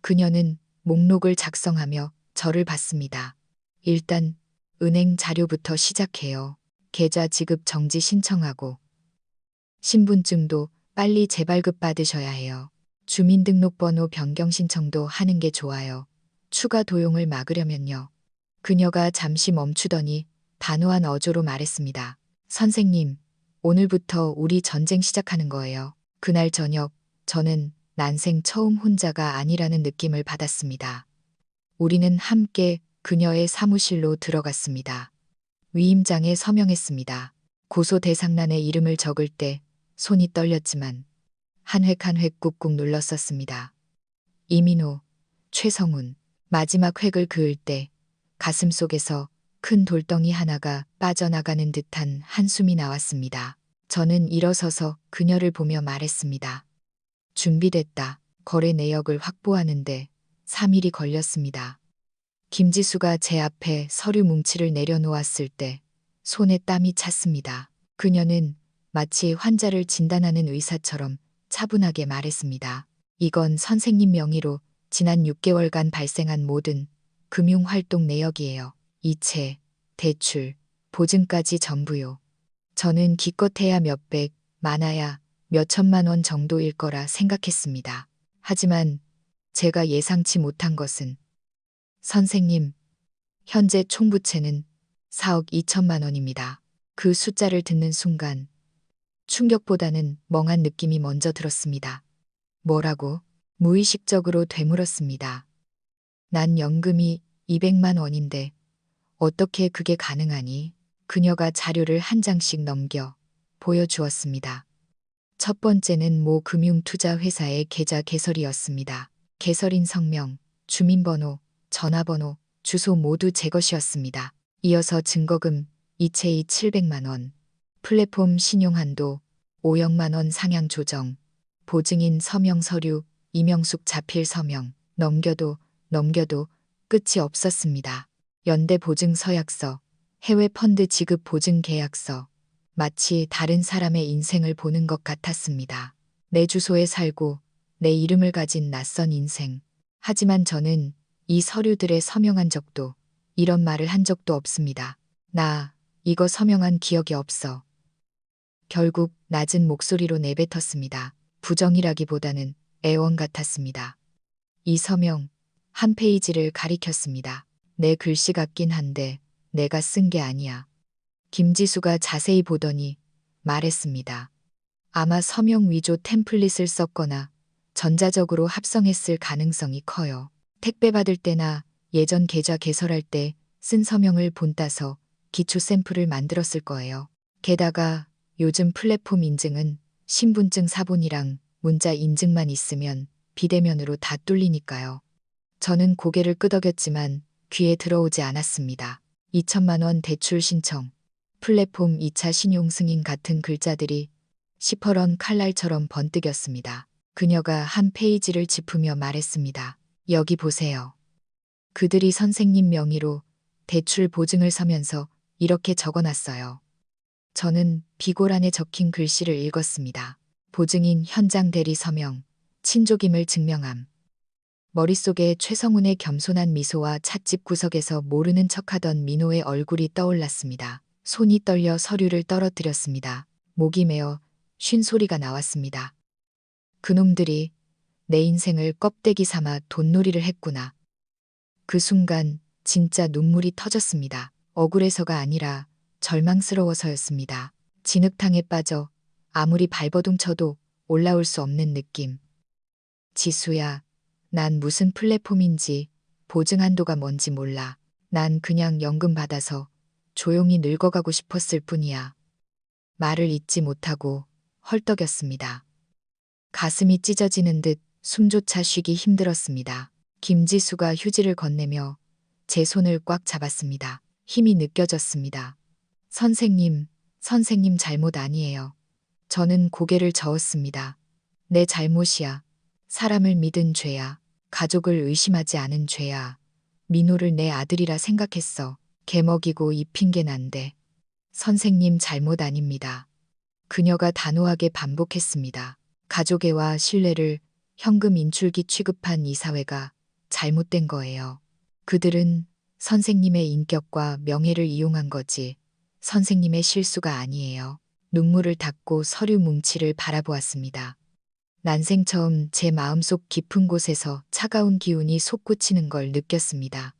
그녀는 목록을 작성하며 저를 봤습니다. 일단 은행 자료부터 시작해요. 계좌 지급 정지 신청하고 신분증도 빨리 재발급 받으셔야 해요. 주민등록번호 변경 신청도 하는 게 좋아요. 추가 도용을 막으려면요. 그녀가 잠시 멈추더니 단호한 어조로 말했습니다. 선생님, 오늘부터 우리 전쟁 시작하는 거예요. 그날 저녁 저는 난생 처음 혼자가 아니라는 느낌을 받았습니다. 우리는 함께 그녀의 사무실로 들어갔습니다. 위임장에 서명했습니다. 고소 대상란에 이름을 적을 때 손이 떨렸지만 한 획 한 획 꾹꾹 눌렀었습니다. 이민호, 최성훈. 마지막 획을 그을 때 가슴 속에서 큰 돌덩이 하나가 빠져나가는 듯한 한숨이 나왔습니다. 저는 일어서서 그녀를 보며 말했습니다. 준비됐다. 거래 내역을 확보하는데 3일이 걸렸습니다. 김지수가 제 앞에 서류 뭉치를 내려놓았을 때 손에 땀이 찼습니다. 그녀는 마치 환자를 진단하는 의사처럼 차분하게 말했습니다. 이건 선생님 명의로 지난 6개월간 발생한 모든 금융활동 내역이에요. 이체, 대출, 보증까지 전부요. 저는 기껏해야 몇백, 많아야 몇천만 원 정도일 거라 생각했습니다. 하지만 제가 예상치 못한 것은 선생님, 현재 총부채는 4억 2천만 원입니다. 그 숫자를 듣는 순간 충격보다는 멍한 느낌이 먼저 들었습니다. 뭐라고? 무의식적으로 되물었습니다. 난 연금이 200만 원인데 어떻게 그게 가능하니? 그녀가 자료를 한 장씩 넘겨 보여주었습니다. 첫 번째는 모 금융투자회사의 계좌 개설이었습니다. 개설인 성명, 주민번호, 전화번호, 주소 모두 제 것이었습니다. 이어서 증거금, 이체이 700만 원, 플랫폼 신용한도 5억만 원 상향 조정, 보증인 서명 서류, 이명숙 자필 서명, 넘겨도 끝이 없었습니다. 연대 보증 서약서, 해외 펀드 지급 보증 계약서, 마치 다른 사람의 인생을 보는 것 같았습니다. 내 주소에 살고 내 이름을 가진 낯선 인생. 하지만 저는 이 서류들에 서명한 적도, 이런 말을 한 적도 없습니다. 나 이거 서명한 기억이 없어. 결국 낮은 목소리로 내뱉었습니다. 부정이라기보다는 애원 같았습니다. 이 서명 한 페이지를 가리켰습니다. 내 글씨 같긴 한데 내가 쓴 게 아니야. 김지수가 자세히 보더니 말했습니다. 아마 서명 위조 템플릿을 썼거나 전자적으로 합성했을 가능성이 커요. 택배 받을 때나 예전 계좌 개설할 때 쓴 서명을 본따서 기초 샘플을 만들었을 거예요. 게다가 요즘 플랫폼 인증은 신분증 사본이랑 문자 인증만 있으면 비대면으로 다 뚫리니까요. 저는 고개를 끄덕였지만 귀에 들어오지 않았습니다. 2천만 원 대출 신청, 플랫폼 2차 신용 승인 같은 글자들이 시퍼런 칼날처럼 번뜩였습니다. 그녀가 한 페이지를 짚으며 말했습니다. 여기 보세요. 그들이 선생님 명의로 대출 보증을 서면서 이렇게 적어놨어요. 저는 비고란에 적힌 글씨를 읽었습니다. 보증인 현장 대리 서명, 친족임을 증명함. 머릿속에 최성훈의 겸손한 미소와 찻집 구석에서 모르는 척하던 민호의 얼굴이 떠올랐습니다. 손이 떨려 서류를 떨어뜨렸습니다. 목이 메어 쉰 소리가 나왔습니다. 그놈들이 내 인생을 껍데기 삼아 돈놀이를 했구나. 그 순간 진짜 눈물이 터졌습니다. 억울해서가 아니라 절망스러워서였습니다. 진흙탕에 빠져 아무리 발버둥 쳐도 올라올 수 없는 느낌. 지수야, 난 무슨 플랫폼인지 보증 한도가 뭔지 몰라. 난 그냥 연금 받아서 조용히 늙어가고 싶었을 뿐이야. 말을 잇지 못하고 헐떡였습니다. 가슴이 찢어지는 듯 숨조차 쉬기 힘들었습니다. 김지수가 휴지를 건네며 제 손을 꽉 잡았습니다. 힘이 느껴졌습니다. 선생님 잘못 아니에요. 저는 고개를 저었습니다. 내 잘못이야. 사람을 믿은 죄야. 가족을 의심하지 않은 죄야. 민호를 내 아들이라 생각했어. 개먹이고 이 핑계는 안 돼. 선생님 잘못 아닙니다. 그녀가 단호하게 반복했습니다. 가족애와 신뢰를 현금 인출기 취급한 이 사회가 잘못된 거예요. 그들은 선생님의 인격과 명예를 이용한 거지 선생님의 실수가 아니에요. 눈물을 닦고 서류 뭉치를 바라보았습니다. 난생 처음 제 마음속 깊은 곳에서 차가운 기운이 솟구치는 걸 느꼈습니다.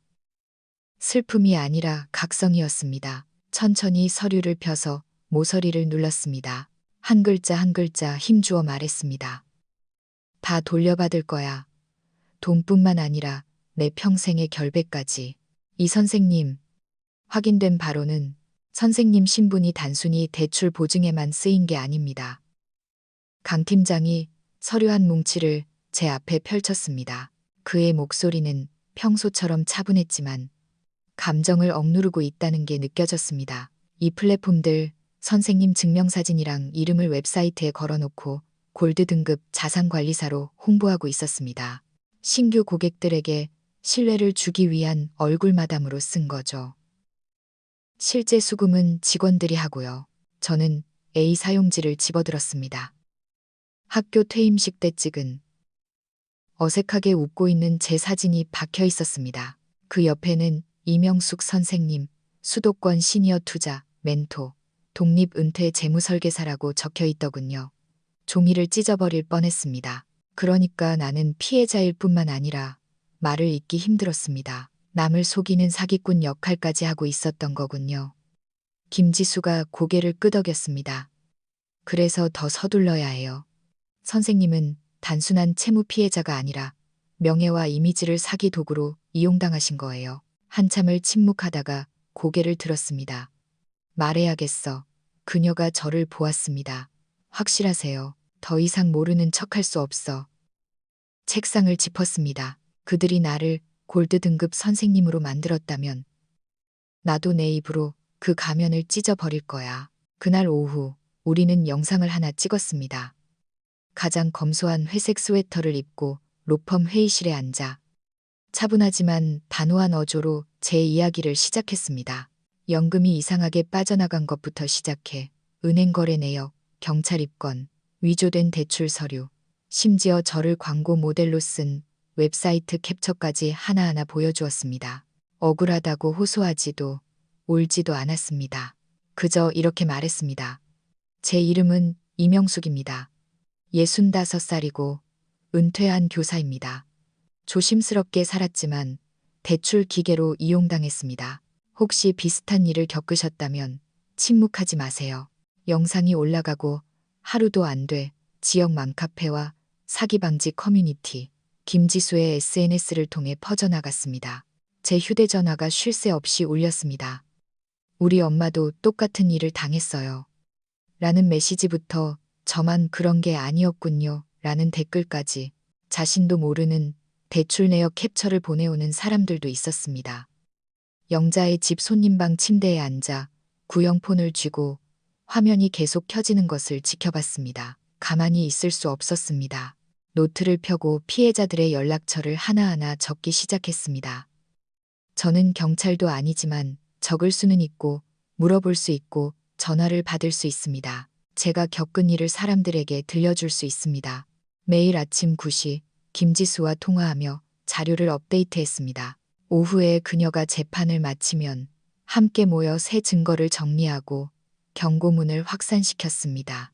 슬픔이 아니라 각성이었습니다. 천천히 서류를 펴서 모서리를 눌렀습니다. 한 글자 한 글자 힘주어 말했습니다. 다 돌려받을 거야. 돈뿐만 아니라 내 평생의 결백까지. 이 선생님, 확인된 바로는 선생님 신분이 단순히 대출 보증에만 쓰인 게 아닙니다. 강 팀장이 서류 한 뭉치를 제 앞에 펼쳤습니다. 그의 목소리는 평소처럼 차분했지만 감정을 억누르고 있다는 게 느껴졌습니다. 이 플랫폼들 선생님 증명사진이랑 이름을 웹사이트에 걸어놓고 골드 등급 자산관리사로 홍보하고 있었습니다. 신규 고객들에게 신뢰를 주기 위한 얼굴 마담으로 쓴 거죠. 실제 수금은 직원들이 하고요. 저는 A 사용지를 집어들었습니다. 학교 퇴임식 때 찍은 어색하게 웃고 있는 제 사진이 박혀 있었습니다. 그 옆에는 이명숙 선생님, 수도권 시니어 투자, 멘토, 독립은퇴 재무설계사라고 적혀 있더군요. 종이를 찢어버릴 뻔했습니다. 그러니까 나는 피해자일 뿐만 아니라 말을 잇기 힘들었습니다. 남을 속이는 사기꾼 역할까지 하고 있었던 거군요. 김지수가 고개를 끄덕였습니다. 그래서 더 서둘러야 해요. 선생님은 단순한 채무 피해자가 아니라 명예와 이미지를 사기 도구로 이용당하신 거예요. 한참을 침묵하다가 고개를 들었습니다. 말해야겠어. 그녀가 저를 보았습니다. 확실하세요. 더 이상 모르는 척할 수 없어. 책상을 짚었습니다. 그들이 나를 골드 등급 선생님으로 만들었다면 나도 내 입으로 그 가면을 찢어버릴 거야. 그날 오후 우리는 영상을 하나 찍었습니다. 가장 검소한 회색 스웨터를 입고 로펌 회의실에 앉아 차분하지만 단호한 어조로 제 이야기를 시작했습니다. 연금이 이상하게 빠져나간 것부터 시작해 은행 거래 내역, 경찰 입건, 위조된 대출 서류, 심지어 저를 광고 모델로 쓴 웹사이트 캡처까지 하나하나 보여주었습니다. 억울하다고 호소하지도 울지도 않았습니다. 그저 이렇게 말했습니다. 제 이름은 이명숙입니다. 65살이고 은퇴한 교사입니다. 조심스럽게 살았지만 대출 기계로 이용당했습니다. 혹시 비슷한 일을 겪으셨다면 침묵하지 마세요. 영상이 올라가고 하루도 안 돼 지역 맘카페와 사기 방지 커뮤니티, 김지수의 SNS를 통해 퍼져나갔습니다. 제 휴대전화가 쉴 새 없이 울렸습니다. 우리 엄마도 똑같은 일을 당했어요. 라는 메시지부터 저만 그런 게 아니었군요. 라는 댓글까지 자신도 모르는 대출 내역 캡처를 보내오는 사람들도 있었습니다. 영자의 집 손님방 침대에 앉아 구형폰을 쥐고 화면이 계속 켜지는 것을 지켜봤습니다. 가만히 있을 수 없었습니다. 노트를 펴고 피해자들의 연락처를 하나하나 적기 시작했습니다. 저는 경찰도 아니지만 적을 수는 있고 물어볼 수 있고 전화를 받을 수 있습니다. 제가 겪은 일을 사람들에게 들려줄 수 있습니다. 매일 아침 9시 김지수와 통화하며 자료를 업데이트했습니다. 오후에 그녀가 재판을 마치면 함께 모여 새 증거를 정리하고 경고문을 확산시켰습니다.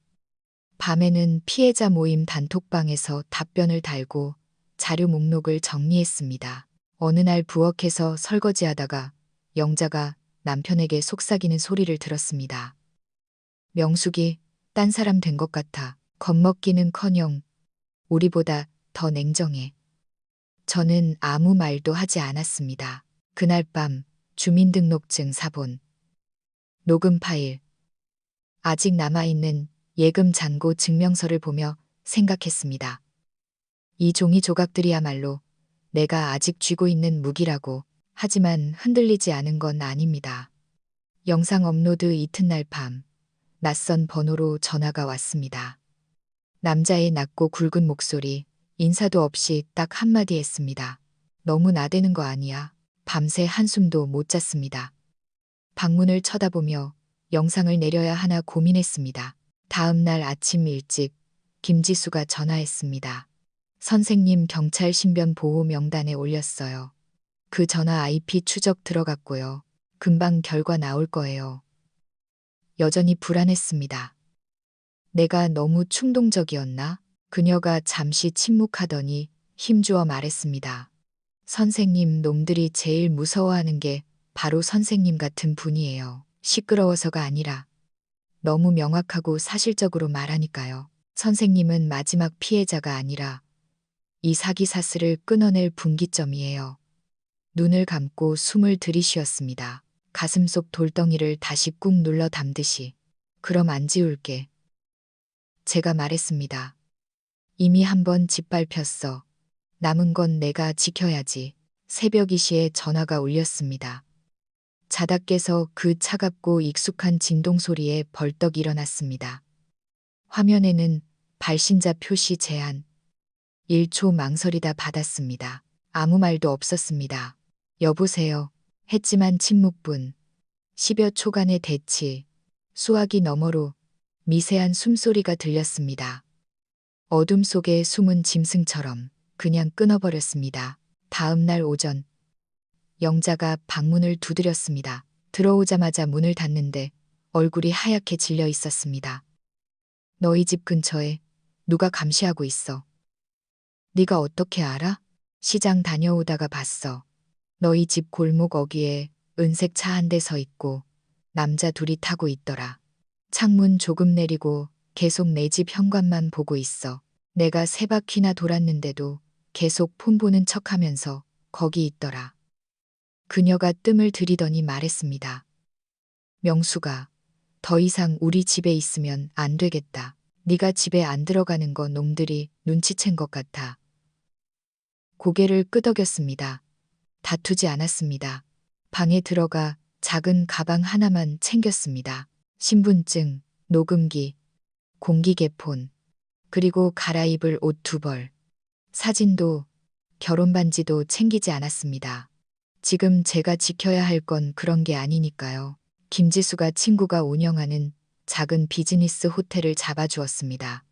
밤에는 피해자 모임 단톡방에서 답변을 달고 자료 목록을 정리했습니다. 어느 날 부엌에서 설거지하다가 영자가 남편에게 속삭이는 소리를 들었습니다. 명숙이 딴 사람 된 것 같아. 겁먹기는커녕 우리보다 더 냉정해. 저는 아무 말도 하지 않았습니다. 그날 밤 주민등록증 사본, 녹음 파일, 아직 남아있는 예금 잔고 증명서를 보며 생각했습니다. 이 종이 조각들이야말로 내가 아직 쥐고 있는 무기라고. 하지만 흔들리지 않은 건 아닙니다. 영상 업로드 이튿날 밤 낯선 번호로 전화가 왔습니다. 남자의 낮고 굵은 목소리, 인사도 없이 딱 한마디 했습니다. 너무 나대는 거 아니야. 밤새 한숨도 못 잤습니다. 방문을 쳐다보며 영상을 내려야 하나 고민했습니다. 다음 날 아침 일찍 김지수가 전화했습니다. 선생님 경찰 신변 보호 명단에 올렸어요. 그 전화 IP 추적 들어갔고요. 금방 결과 나올 거예요. 여전히 불안했습니다. 내가 너무 충동적이었나? 그녀가 잠시 침묵하더니 힘주어 말했습니다. 선생님 놈들이 제일 무서워하는 게 바로 선생님 같은 분이에요. 시끄러워서가 아니라 너무 명확하고 사실적으로 말하니까요. 선생님은 마지막 피해자가 아니라 이 사기 사슬을 끊어낼 분기점이에요. 눈을 감고 숨을 들이쉬었습니다. 가슴속 돌덩이를 다시 꾹 눌러 담듯이. 그럼 안 지울게. 제가 말했습니다. 이미 한번 짓밟혔어. 남은 건 내가 지켜야지. 새벽 2시에 전화가 울렸습니다. 자다 깨서 그 차갑고 익숙한 진동 소리에 벌떡 일어났습니다. 화면에는 발신자 표시 제한. 1초 망설이다 받았습니다. 아무 말도 없었습니다. 여보세요. 했지만 침묵뿐. 10여 초간의 대치, 수화기 너머로 미세한 숨소리가 들렸습니다. 어둠 속에 숨은 짐승처럼 그냥 끊어버렸습니다. 다음 날 오전, 영자가 방문을 두드렸습니다. 들어오자마자 문을 닫는데 얼굴이 하얗게 질려 있었습니다. 너희 집 근처에 누가 감시하고 있어. 네가 어떻게 알아? 시장 다녀오다가 봤어. 너희 집 골목 어귀에 은색 차 한 대 서 있고 남자 둘이 타고 있더라. 창문 조금 내리고 계속 내 집 현관만 보고 있어. 내가 세 바퀴나 돌았는데도 계속 폰 보는 척하면서 거기 있더라. 그녀가 뜸을 들이더니 말했습니다. 명수가 더 이상 우리 집에 있으면 안 되겠다. 네가 집에 안 들어가는 거 놈들이 눈치챈 것 같아. 고개를 끄덕였습니다. 다투지 않았습니다. 방에 들어가 작은 가방 하나만 챙겼습니다. 신분증, 녹음기, 공기계폰, 그리고 갈아입을 옷 2벌. 사진도 결혼 반지도 챙기지 않았습니다. 지금 제가 지켜야 할 건 그런 게 아니니까요. 김지수가 친구가 운영하는 작은 비즈니스 호텔을 잡아주었습니다.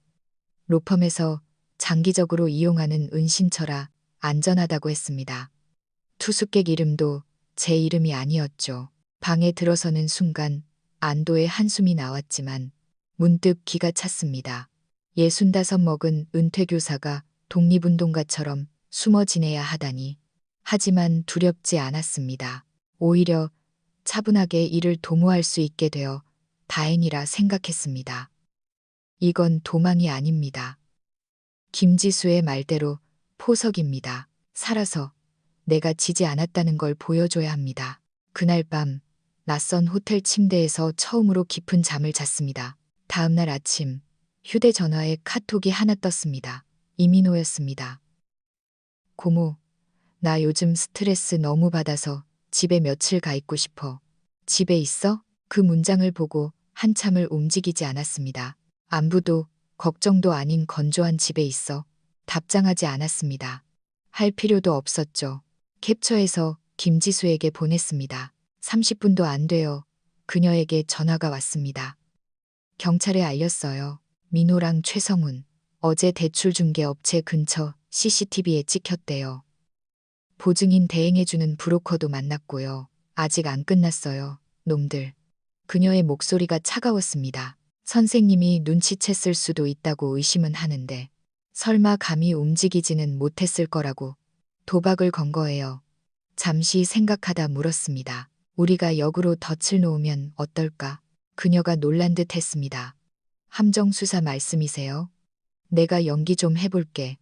로펌에서 장기적으로 이용하는 은신처라 안전하다고 했습니다. 투숙객 이름도 제 이름이 아니었죠. 방에 들어서는 순간 안도의 한숨이 나왔지만 문득 기가 찼습니다. 65 먹은 은퇴교사가 독립운동가처럼 숨어 지내야 하다니. 하지만 두렵지 않았습니다. 오히려 차분하게 일을 도모할 수 있게 되어 다행이라 생각했습니다. 이건 도망이 아닙니다. 김지수의 말대로 포석입니다. 살아서 내가 지지 않았다는 걸 보여줘야 합니다. 그날 밤 낯선 호텔 침대에서 처음으로 깊은 잠을 잤습니다. 다음 날 아침 휴대전화에 카톡이 하나 떴습니다. 이민호였습니다. 고모, 나 요즘 스트레스 너무 받아서 집에 며칠 가 있고 싶어. 집에 있어? 그 문장을 보고 한참을 움직이지 않았습니다. 안부도 걱정도 아닌 건조한 집에 있어. 답장하지 않았습니다. 할 필요도 없었죠. 캡처해서 김지수에게 보냈습니다. 30분도 안 되어 그녀에게 전화가 왔습니다. 경찰에 알렸어요. 민호랑 최성훈. 어제 대출중개업체 근처 CCTV에 찍혔대요. 보증인 대행해주는 브로커도 만났고요. 아직 안 끝났어요. 놈들. 그녀의 목소리가 차가웠습니다. 선생님이 눈치챘을 수도 있다고 의심은 하는데 설마 감히 움직이지는 못했을 거라고 도박을 건 거예요. 잠시 생각하다 물었습니다. 우리가 역으로 덫을 놓으면 어떨까? 그녀가 놀란 듯 했습니다. 함정수사 말씀이세요? 내가 연기 좀 해볼게.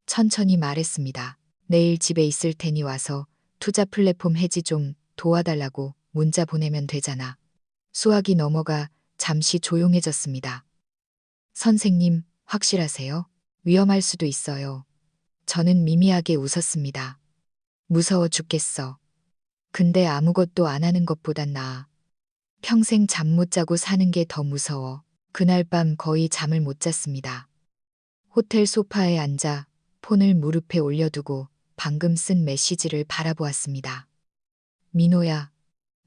천천히 말했습니다. 내일 집에 있을 테니 와서 투자 플랫폼 해지 좀 도와달라고 문자 보내면 되잖아. 수화기 넘어가 잠시 조용해졌습니다. 선생님, 확실하세요? 위험할 수도 있어요. 저는 미미하게 웃었습니다. 무서워 죽겠어. 근데 아무것도 안 하는 것보단 나아. 평생 잠 못 자고 사는 게 더 무서워. 그날 밤 거의 잠을 못 잤습니다. 호텔 소파에 앉아 폰을 무릎에 올려두고 방금 쓴 메시지를 바라보았습니다. 민호야,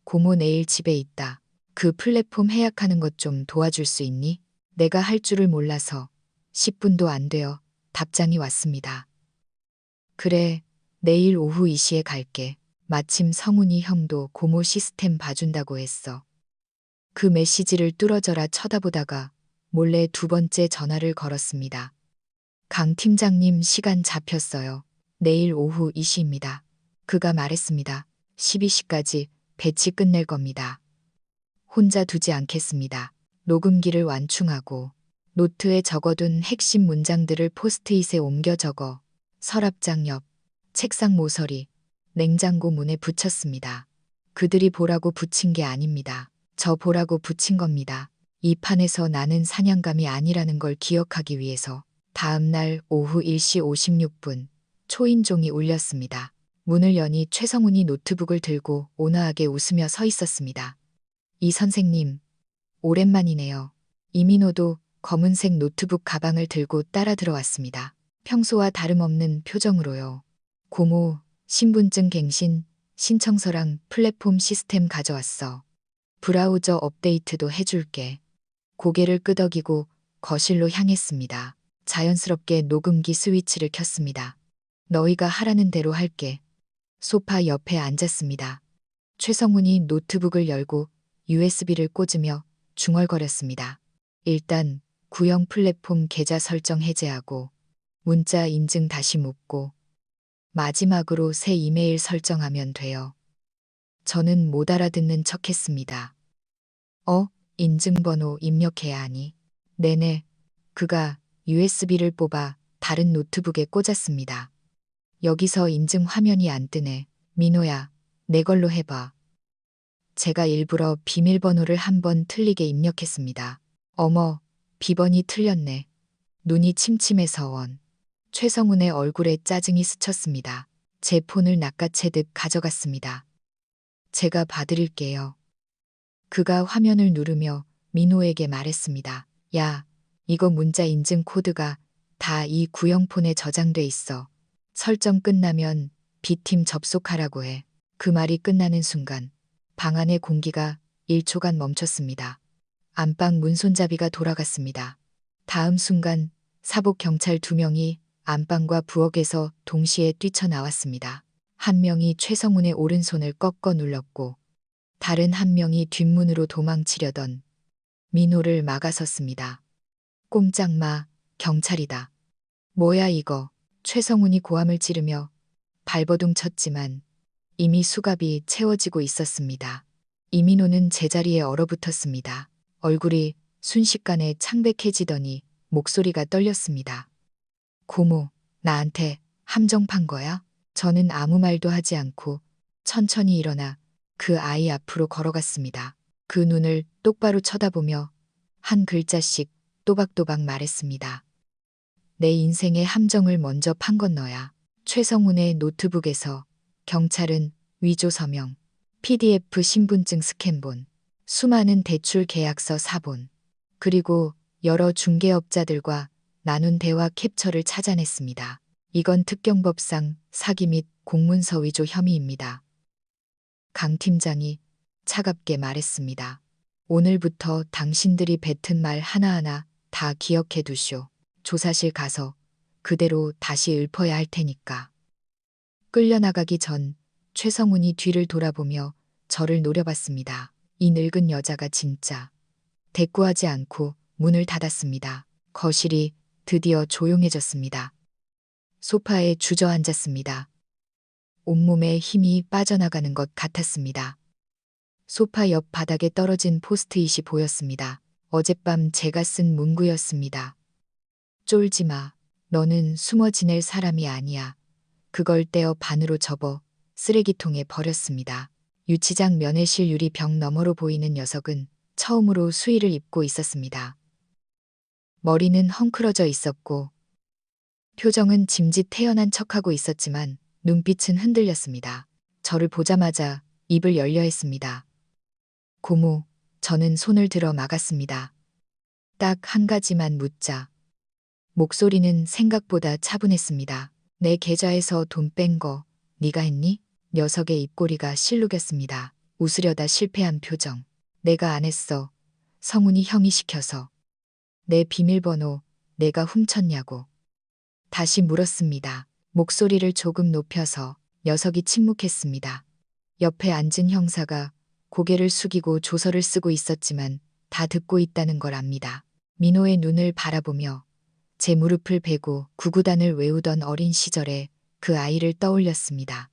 고모 내일 집에 있다. 그 플랫폼 해약하는 것 좀 도와줄 수 있니? 내가 할 줄을 몰라서 10분도 안 되어 답장이 왔습니다. 그래, 내일 오후 2시에 갈게. 마침 성훈이 형도 고모 시스템 봐준다고 했어. 그 메시지를 뚫어져라 쳐다보다가 몰래 2번째 전화를 걸었습니다. 강 팀장님 시간 잡혔어요. 내일 오후 2시입니다. 그가 말했습니다. 12시까지 배치 끝낼 겁니다. 혼자 두지 않겠습니다. 녹음기를 완충하고 노트에 적어둔 핵심 문장들을 포스트잇에 옮겨 적어 서랍장 옆, 책상 모서리, 냉장고 문에 붙였습니다. 그들이 보라고 붙인 게 아닙니다. 저 보라고 붙인 겁니다. 이 판에서 나는 사냥감이 아니라는 걸 기억하기 위해서. 다음 날 오후 1시 56분 초인종이 울렸습니다. 문을 여니 최성훈이 노트북을 들고 온화하게 웃으며 서 있었습니다. 이 선생님, 오랜만이네요. 이민호도 검은색 노트북 가방을 들고 따라 들어왔습니다. 평소와 다름없는 표정으로요. 고모, 신분증 갱신, 신청서랑 플랫폼 시스템 가져왔어. 브라우저 업데이트도 해줄게. 고개를 끄덕이고 거실로 향했습니다. 자연스럽게 녹음기 스위치를 켰습니다. 너희가 하라는 대로 할게. 소파 옆에 앉았습니다. 최성훈이 노트북을 열고 USB를 꽂으며 중얼거렸습니다. 일단 구형 플랫폼 계좌 설정 해제하고 문자 인증 다시 묻고 마지막으로 새 이메일 설정하면 돼요. 저는 못 알아듣는 척 했습니다. 인증번호 입력해야 하니? 네네. 그가 USB를 뽑아 다른 노트북에 꽂았습니다. 여기서 인증 화면이 안 뜨네. 민호야, 내 걸로 해봐. 제가 일부러 비밀번호를 한 번 틀리게 입력했습니다. 어머, 비번이 틀렸네. 눈이 침침해서 원. 최성훈의 얼굴에 짜증이 스쳤습니다. 제 폰을 낚아채듯 가져갔습니다. 제가 봐드릴게요. 그가 화면을 누르며 민호에게 말했습니다. 야, 이거 문자 인증 코드가 다 이 구형폰에 저장돼 있어. 설정 끝나면 B팀 접속하라고 해. 그 말이 끝나는 순간 방 안의 공기가 1초간 멈췄습니다. 안방 문 손잡이가 돌아갔습니다. 다음 순간 사복 경찰 2명이 안방과 부엌에서 동시에 뛰쳐나왔습니다. 한 명이 최성훈의 오른손을 꺾어 눌렀고 다른 한 명이 뒷문으로 도망치려던 민호를 막아섰습니다. 꼼짝 마, 경찰이다. 뭐야 이거. 최성훈이 고함을 지르며 발버둥 쳤지만 이미 수갑이 채워지고 있었습니다. 이민호는 제자리에 얼어붙었습니다. 얼굴이 순식간에 창백해지더니 목소리가 떨렸습니다. 고모, 나한테 함정 판 거야? 저는 아무 말도 하지 않고 천천히 일어나 그 아이 앞으로 걸어갔습니다. 그 눈을 똑바로 쳐다보며 한 글자씩 또박또박 말했습니다. 내 인생의 함정을 먼저 판 건 너야. 최성훈의 노트북에서 경찰은 위조 서명, PDF 신분증 스캔본, 수많은 대출 계약서 사본, 그리고 여러 중개업자들과 나눈 대화 캡처를 찾아냈습니다. 이건 특경법상 사기 및 공문서 위조 혐의입니다. 강 팀장이 차갑게 말했습니다. 오늘부터 당신들이 뱉은 말 하나하나 다 기억해 두쇼. 조사실 가서 그대로 다시 읊어야 할 테니까. 끌려나가기 전 최성훈이 뒤를 돌아보며 저를 노려봤습니다. 이 늙은 여자가 진짜. 대꾸하지 않고 문을 닫았습니다. 거실이 드디어 조용해졌습니다. 소파에 주저앉았습니다. 온몸에 힘이 빠져나가는 것 같았습니다. 소파 옆 바닥에 떨어진 포스트잇이 보였습니다. 어젯밤 제가 쓴 문구였습니다. 쫄지 마. 너는 숨어 지낼 사람이 아니야. 그걸 떼어 반으로 접어 쓰레기통에 버렸습니다. 유치장 면회실 유리 벽 너머로 보이는 녀석은 처음으로 수의를 입고 있었습니다. 머리는 헝클어져 있었고 표정은 짐짓 태연한 척하고 있었지만 눈빛은 흔들렸습니다. 저를 보자마자 입을 열려 했습니다. 고모, 저는 손을 들어 막았습니다. 딱 한 가지만 묻자. 목소리는 생각보다 차분했습니다. 내 계좌에서 돈 뺀 거 네가 했니? 녀석의 입꼬리가 실룩였습니다. 웃으려다 실패한 표정. 내가 안 했어. 성훈이 형이 시켜서. 내 비밀번호 내가 훔쳤냐고. 다시 물었습니다. 목소리를 조금 높여서. 녀석이 침묵했습니다. 옆에 앉은 형사가 고개를 숙이고 조서를 쓰고 있었지만 다 듣고 있다는 걸 압니다. 민호의 눈을 바라보며 제 무릎을 베고 구구단을 외우던 어린 시절에 그 아이를 떠올렸습니다.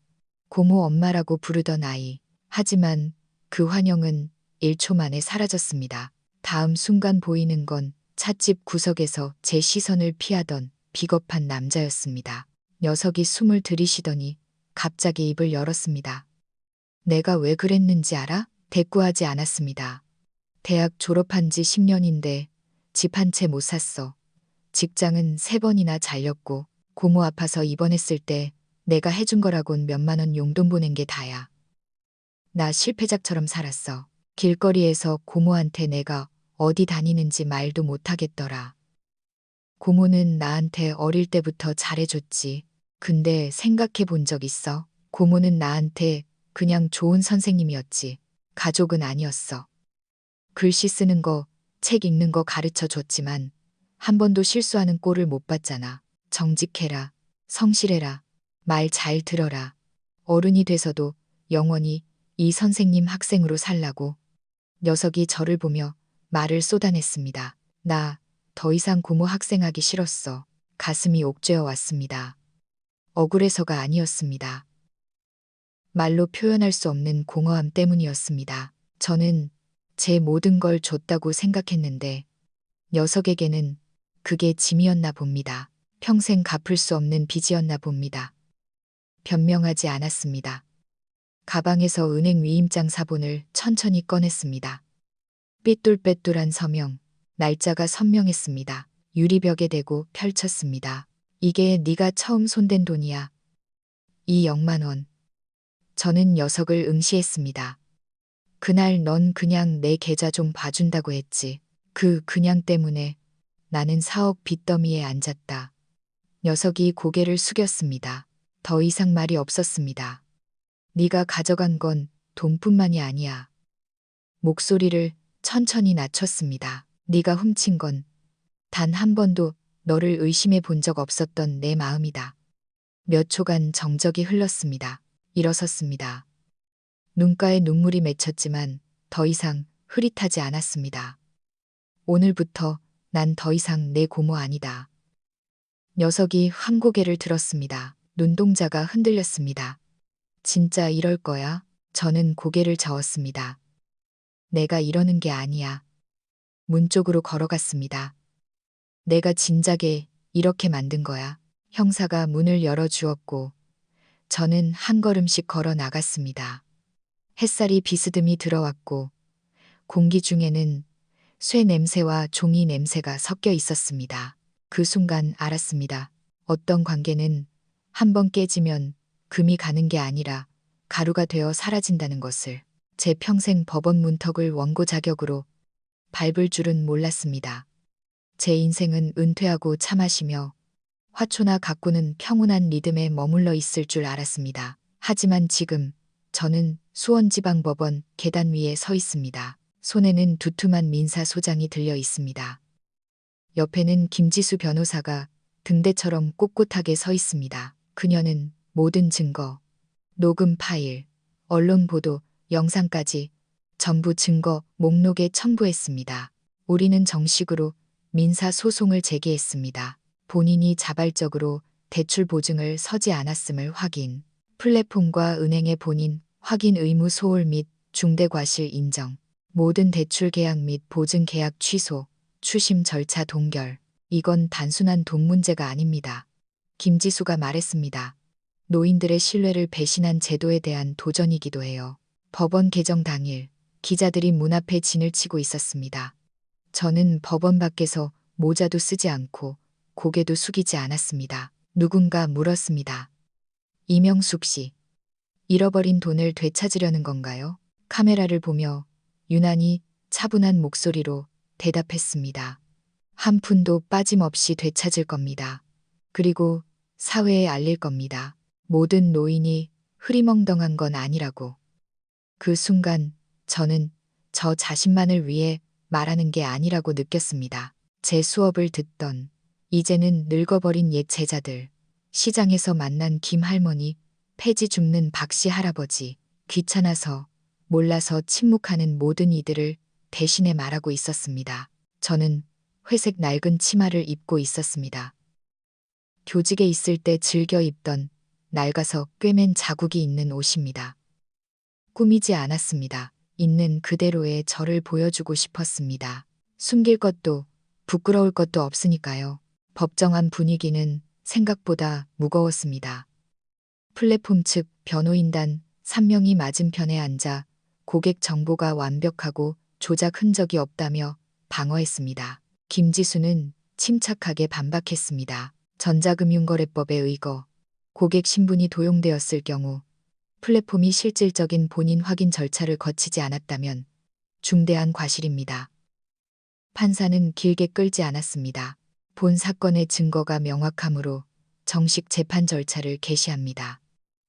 고모 엄마라고 부르던 아이. 하지만 그 환영은 1초 만에 사라졌습니다. 다음 순간 보이는 건 찻집 구석에서 제 시선을 피하던 비겁한 남자였습니다. 녀석이 숨을 들이쉬더니 갑자기 입을 열었습니다. 내가 왜 그랬는지 알아? 대꾸하지 않았습니다. 대학 졸업한 지 10년인데 집 한 채 못 샀어. 직장은 3번이나 잘렸고 고모 아파서 입원했을 때 내가 해준 거라곤 몇만 원 용돈 보낸 게 다야. 나 실패작처럼 살았어. 길거리에서 고모한테 내가 어디 다니는지 말도 못하겠더라. 고모는 나한테 어릴 때부터 잘해줬지. 근데 생각해 본 적 있어? 고모는 나한테 그냥 좋은 선생님이었지. 가족은 아니었어. 글씨 쓰는 거, 책 읽는 거 가르쳐 줬지만 한 번도 실수하는 꼴을 못 봤잖아. 정직해라. 성실해라. 말 잘 들어라. 어른이 돼서도 영원히 이 선생님 학생으로 살라고. 녀석이 저를 보며 말을 쏟아냈습니다. 나 더 이상 고모 학생하기 싫었어. 가슴이 옥죄어 왔습니다. 억울해서가 아니었습니다. 말로 표현할 수 없는 공허함 때문이었습니다. 저는 제 모든 걸 줬다고 생각했는데 녀석에게는 그게 짐이었나 봅니다. 평생 갚을 수 없는 빚이었나 봅니다. 변명하지 않았습니다. 가방에서 은행 위임장 사본을 천천히 꺼냈습니다. 삐뚤빼뚤한 서명, 날짜가 선명했습니다. 유리벽에 대고 펼쳤습니다. 이게 네가 처음 손댄 돈이야. 이 0만 원. 저는 녀석을 응시했습니다. 그날 넌 그냥 내 계좌 좀 봐준다고 했지. 그냥 때문에 나는 사억 빚더미에 앉았다. 녀석이 고개를 숙였습니다. 더 이상 말이 없었습니다. 네가 가져간 건 돈뿐만이 아니야. 목소리를 천천히 낮췄습니다. 네가 훔친 건 단 한 번도 너를 의심해 본 적 없었던 내 마음이다. 몇 초간 정적이 흘렀습니다. 일어섰습니다. 눈가에 눈물이 맺혔지만 더 이상 흐릿하지 않았습니다. 오늘부터 난 더 이상 내 고모 아니다. 녀석이 한 고개를 들었습니다. 눈동자가 흔들렸습니다. 진짜 이럴 거야? 저는 고개를 저었습니다. 내가 이러는 게 아니야. 문 쪽으로 걸어갔습니다. 내가 진작에 이렇게 만든 거야. 형사가 문을 열어주었고 저는 한 걸음씩 걸어 나갔습니다. 햇살이 비스듬히 들어왔고 공기 중에는 쇠 냄새와 종이 냄새가 섞여 있었습니다. 그 순간 알았습니다. 어떤 관계는 한 번 깨지면 금이 가는 게 아니라 가루가 되어 사라진다는 것을. 제 평생 법원 문턱을 원고 자격으로 밟을 줄은 몰랐습니다. 제 인생은 은퇴하고 차 마시며 화초나 가꾸는 평온한 리듬에 머물러 있을 줄 알았습니다. 하지만 지금 저는 수원지방법원 계단 위에 서 있습니다. 손에는 두툼한 민사소장이 들려 있습니다. 옆에는 김지수 변호사가 등대처럼 꼿꼿하게 서 있습니다. 그녀는 모든 증거, 녹음 파일, 언론 보도, 영상까지 전부 증거 목록에 첨부했습니다. 우리는 정식으로 민사소송을 제기했습니다. 본인이 자발적으로 대출 보증을 서지 않았음을 확인, 플랫폼과 은행의 본인 확인 의무 소홀 및 중대과실 인정, 모든 대출 계약 및 보증 계약 취소, 추심 절차 동결. 이건 단순한 돈 문제가 아닙니다. 김지수가 말했습니다. 노인들의 신뢰를 배신한 제도에 대한 도전이기도 해요. 법원 개정 당일 기자들이 문 앞에 진을 치고 있었습니다. 저는 법원 밖에서 모자도 쓰지 않고 고개도 숙이지 않았습니다. 누군가 물었습니다. 이명숙 씨, 잃어버린 돈을 되찾으려는 건가요? 카메라를 보며 유난히 차분한 목소리로 대답했습니다. 한 푼도 빠짐없이 되찾을 겁니다. 그리고 사회에 알릴 겁니다. 모든 노인이 흐리멍덩한 건 아니라고. 그 순간 저는 저 자신만을 위해 말하는 게 아니라고 느꼈습니다. 제 수업을 듣던 이제는 늙어버린 옛 제자들, 시장에서 만난 김 할머니, 폐지 줍는 박씨 할아버지, 귀찮아서 몰라서 침묵하는 모든 이들을 대신해 말하고 있었습니다. 저는 회색 낡은 치마를 입고 있었습니다. 교직에 있을 때 즐겨 입던 낡아서 꿰맨 자국이 있는 옷입니다. 꾸미지 않았습니다. 있는 그대로의 저를 보여주고 싶었습니다. 숨길 것도 부끄러울 것도 없으니까요. 법정한 분위기는 생각보다 무거웠습니다. 플랫폼 측 변호인단 3명이 맞은편에 앉아 고객 정보가 완벽하고 조작 흔적이 없다며 방어했습니다. 김지수는 침착하게 반박했습니다. 전자금융거래법에 의거 고객 신분이 도용되었을 경우 플랫폼이 실질적인 본인 확인 절차를 거치지 않았다면 중대한 과실입니다. 판사는 길게 끌지 않았습니다. 본 사건의 증거가 명확하므로 정식 재판 절차를 개시합니다.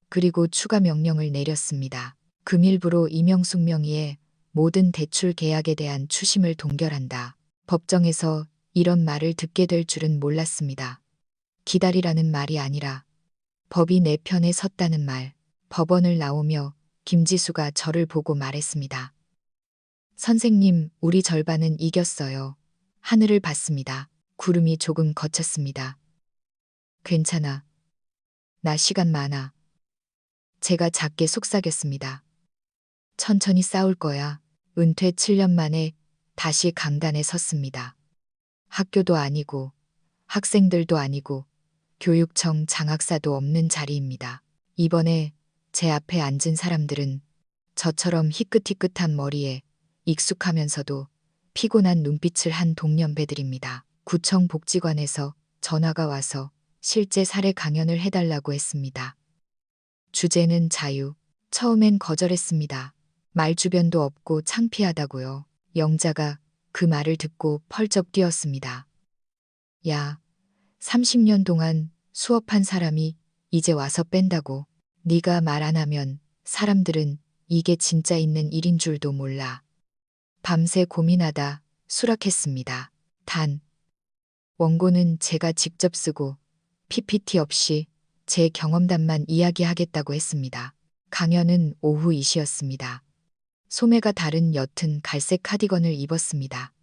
그리고 추가 명령을 내렸습니다. 금일부로 이명숙 명의의 모든 대출 계약에 대한 추심을 동결한다. 법정에서 이런 말을 듣게 될 줄은 몰랐습니다. 기다리라는 말이 아니라 법이 내 편에 섰다는 말. 법원을 나오며 김지수가 저를 보고 말했습니다. 선생님, 우리 절반은 이겼어요. 하늘을 봤습니다. 구름이 조금 거쳤습니다. 괜찮아. 나 시간 많아. 제가 작게 속삭였습니다. 천천히 싸울 거야. 은퇴 7년 만에 다시 강단에 섰습니다. 학교도 아니고 학생들도 아니고 교육청 장학사도 없는 자리입니다. 이번에 제 앞에 앉은 사람들은 저처럼 희끗희끗한 머리에 익숙하면서도 피곤한 눈빛을 한 동년배들입니다. 구청 복지관에서 전화가 와서 실제 사례 강연을 해달라고 했습니다. 주제는 자유. 처음엔 거절했습니다. 말주변도 없고 창피하다고요. 영자가 그 말을 듣고 펄쩍 뛰었습니다. 야, 30년 동안 수업한 사람이 이제 와서 뺀다고. 네가 말 안 하면 사람들은 이게 진짜 있는 일인 줄도 몰라. 밤새 고민하다 수락했습니다. 단, 원고는 제가 직접 쓰고 PPT 없이 제 경험담만 이야기하겠다고 했습니다. 강연은 오후 2시였습니다. 소매가 다른 옅은 갈색 카디건을 입었습니다.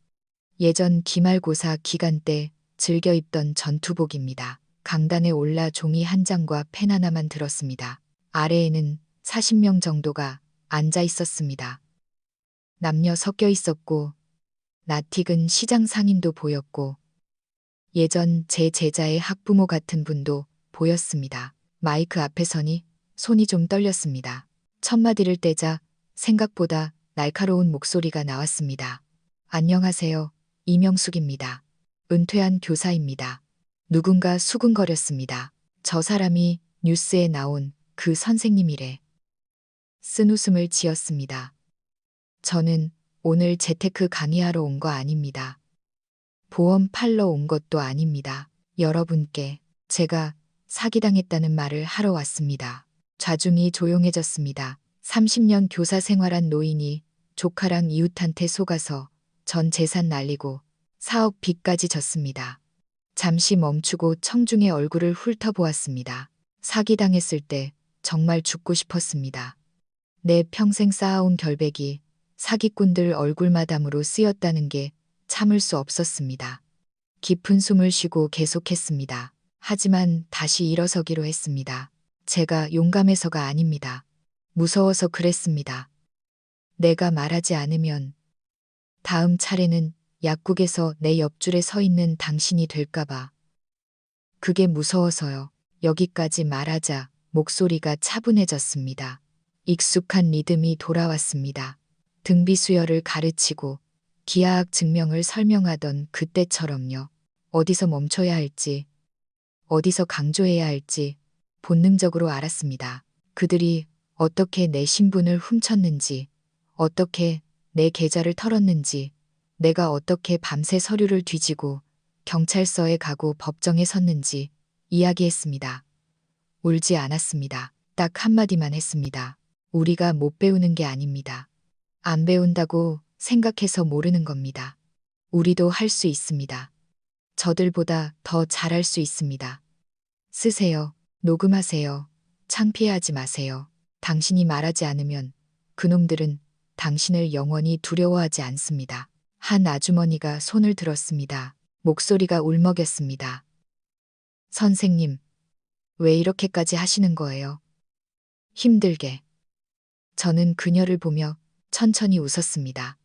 예전 기말고사 기간 때 즐겨 입던 전투복입니다. 강단에 올라 종이 한 장과 펜 하나만 들었습니다. 아래에는 40명 정도가 앉아 있었습니다. 남녀 섞여 있었고 나틱은 시장 상인도 보였고 예전 제 제자의 학부모 같은 분도 보였습니다. 마이크 앞에 서니 손이 좀 떨렸습니다. 첫 마디를 떼자 생각보다 날카로운 목소리가 나왔습니다. 안녕하세요. 이명숙입니다. 은퇴한 교사입니다. 누군가 수근거렸습니다. 저 사람이 뉴스에 나온 그 선생님이래. 쓴웃음을 지었습니다. 저는 오늘 재테크 강의하러 온 거 아닙니다. 보험 팔러 온 것도 아닙니다. 여러분께 제가 사기당했다는 말을 하러 왔습니다. 좌중이 조용해졌습니다. 30년 교사 생활한 노인이 조카랑 이웃한테 속아서 전 재산 날리고 4억 빚까지 졌습니다. 잠시 멈추고 청중의 얼굴을 훑어보았습니다. 사기당했을 때 정말 죽고 싶었습니다. 내 평생 쌓아온 결백이 사기꾼들 얼굴마담으로 쓰였다는 게 참을 수 없었습니다. 깊은 숨을 쉬고 계속했습니다. 하지만 다시 일어서기로 했습니다. 제가 용감해서가 아닙니다. 무서워서 그랬습니다. 내가 말하지 않으면 다음 차례는 약국에서 내 옆줄에 서 있는 당신이 될까봐. 그게 무서워서요. 여기까지 말하자 목소리가 차분해졌습니다. 익숙한 리듬이 돌아왔습니다. 등비수열을 가르치고 기하학 증명을 설명하던 그때처럼요. 어디서 멈춰야 할지, 어디서 강조해야 할지 본능적으로 알았습니다. 그들이 어떻게 내 신분을 훔쳤는지, 어떻게 내 계좌를 털었는지, 내가 어떻게 밤새 서류를 뒤지고 경찰서에 가고 법정에 섰는지 이야기했습니다. 울지 않았습니다. 딱 한마디만 했습니다. 우리가 못 배우는 게 아닙니다. 안 배운다고 생각해서 모르는 겁니다. 우리도 할 수 있습니다. 저들보다 더 잘할 수 있습니다. 쓰세요. 녹음하세요. 창피해하지 마세요. 당신이 말하지 않으면 그놈들은 당신을 영원히 두려워하지 않습니다. 한 아주머니가 손을 들었습니다. 목소리가 울먹였습니다. 선생님, 왜 이렇게까지 하시는 거예요? 힘들게. 저는 그녀를 보며 천천히 웃었습니다.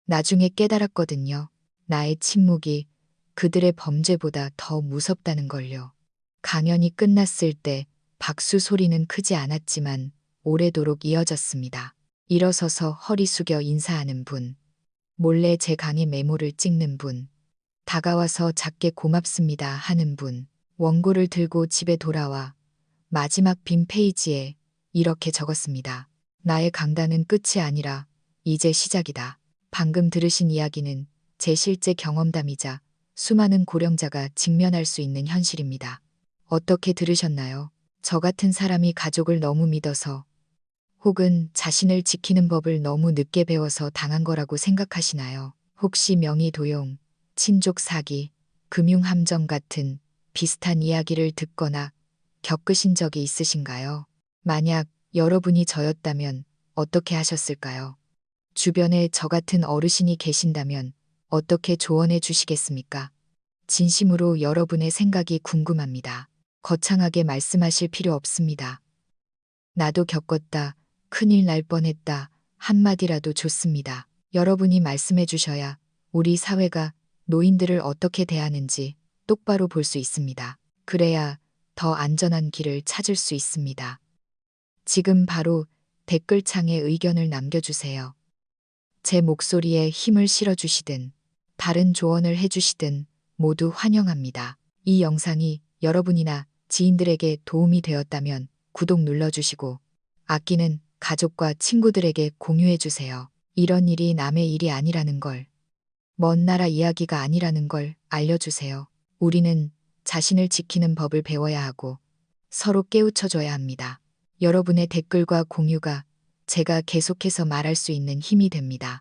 나중에 깨달았거든요. 나의 침묵이 그들의 범죄보다 더 무섭다는 걸요. 강연이 끝났을 때 박수 소리는 크지 않았지만 오래도록 이어졌습니다. 일어서서 허리 숙여 인사하는 분, 몰래 제 강의 메모를 찍는 분, 다가와서 작게 고맙습니다 하는 분, 원고를 들고 집에 돌아와 마지막 빈 페이지에 이렇게 적었습니다. 나의 강단은 끝이 아니라 이제 시작이다. 방금 들으신 이야기는 제 실제 경험담이자 수많은 고령자가 직면할 수 있는 현실입니다. 어떻게 들으셨나요? 저 같은 사람이 가족을 너무 믿어서 혹은 자신을 지키는 법을 너무 늦게 배워서 당한 거라고 생각하시나요? 혹시 명의 도용, 친족 사기, 금융 함정 같은 비슷한 이야기를 듣거나 겪으신 적이 있으신가요? 만약 여러분이 저였다면 어떻게 하셨을까요? 주변에 저 같은 어르신이 계신다면 어떻게 조언해 주시겠습니까? 진심으로 여러분의 생각이 궁금합니다. 거창하게 말씀하실 필요 없습니다. 나도 겪었다. 큰일 날 뻔했다. 한마디라도 좋습니다. 여러분이 말씀해 주셔야 우리 사회가 노인들을 어떻게 대하는지 똑바로 볼 수 있습니다. 그래야 더 안전한 길을 찾을 수 있습니다. 지금 바로 댓글창에 의견을 남겨주세요. 제 목소리에 힘을 실어주시든 다른 조언을 해주시든 모두 환영합니다. 이 영상이 여러분이나 지인들에게 도움이 되었다면 구독 눌러주시고 아끼는 가족과 친구들에게 공유해주세요. 이런 일이 남의 일이 아니라는 걸, 먼 나라 이야기가 아니라는 걸 알려주세요. 우리는 자신을 지키는 법을 배워야 하고 서로 깨우쳐줘야 합니다. 여러분의 댓글과 공유가 제가 계속해서 말할 수 있는 힘이 됩니다.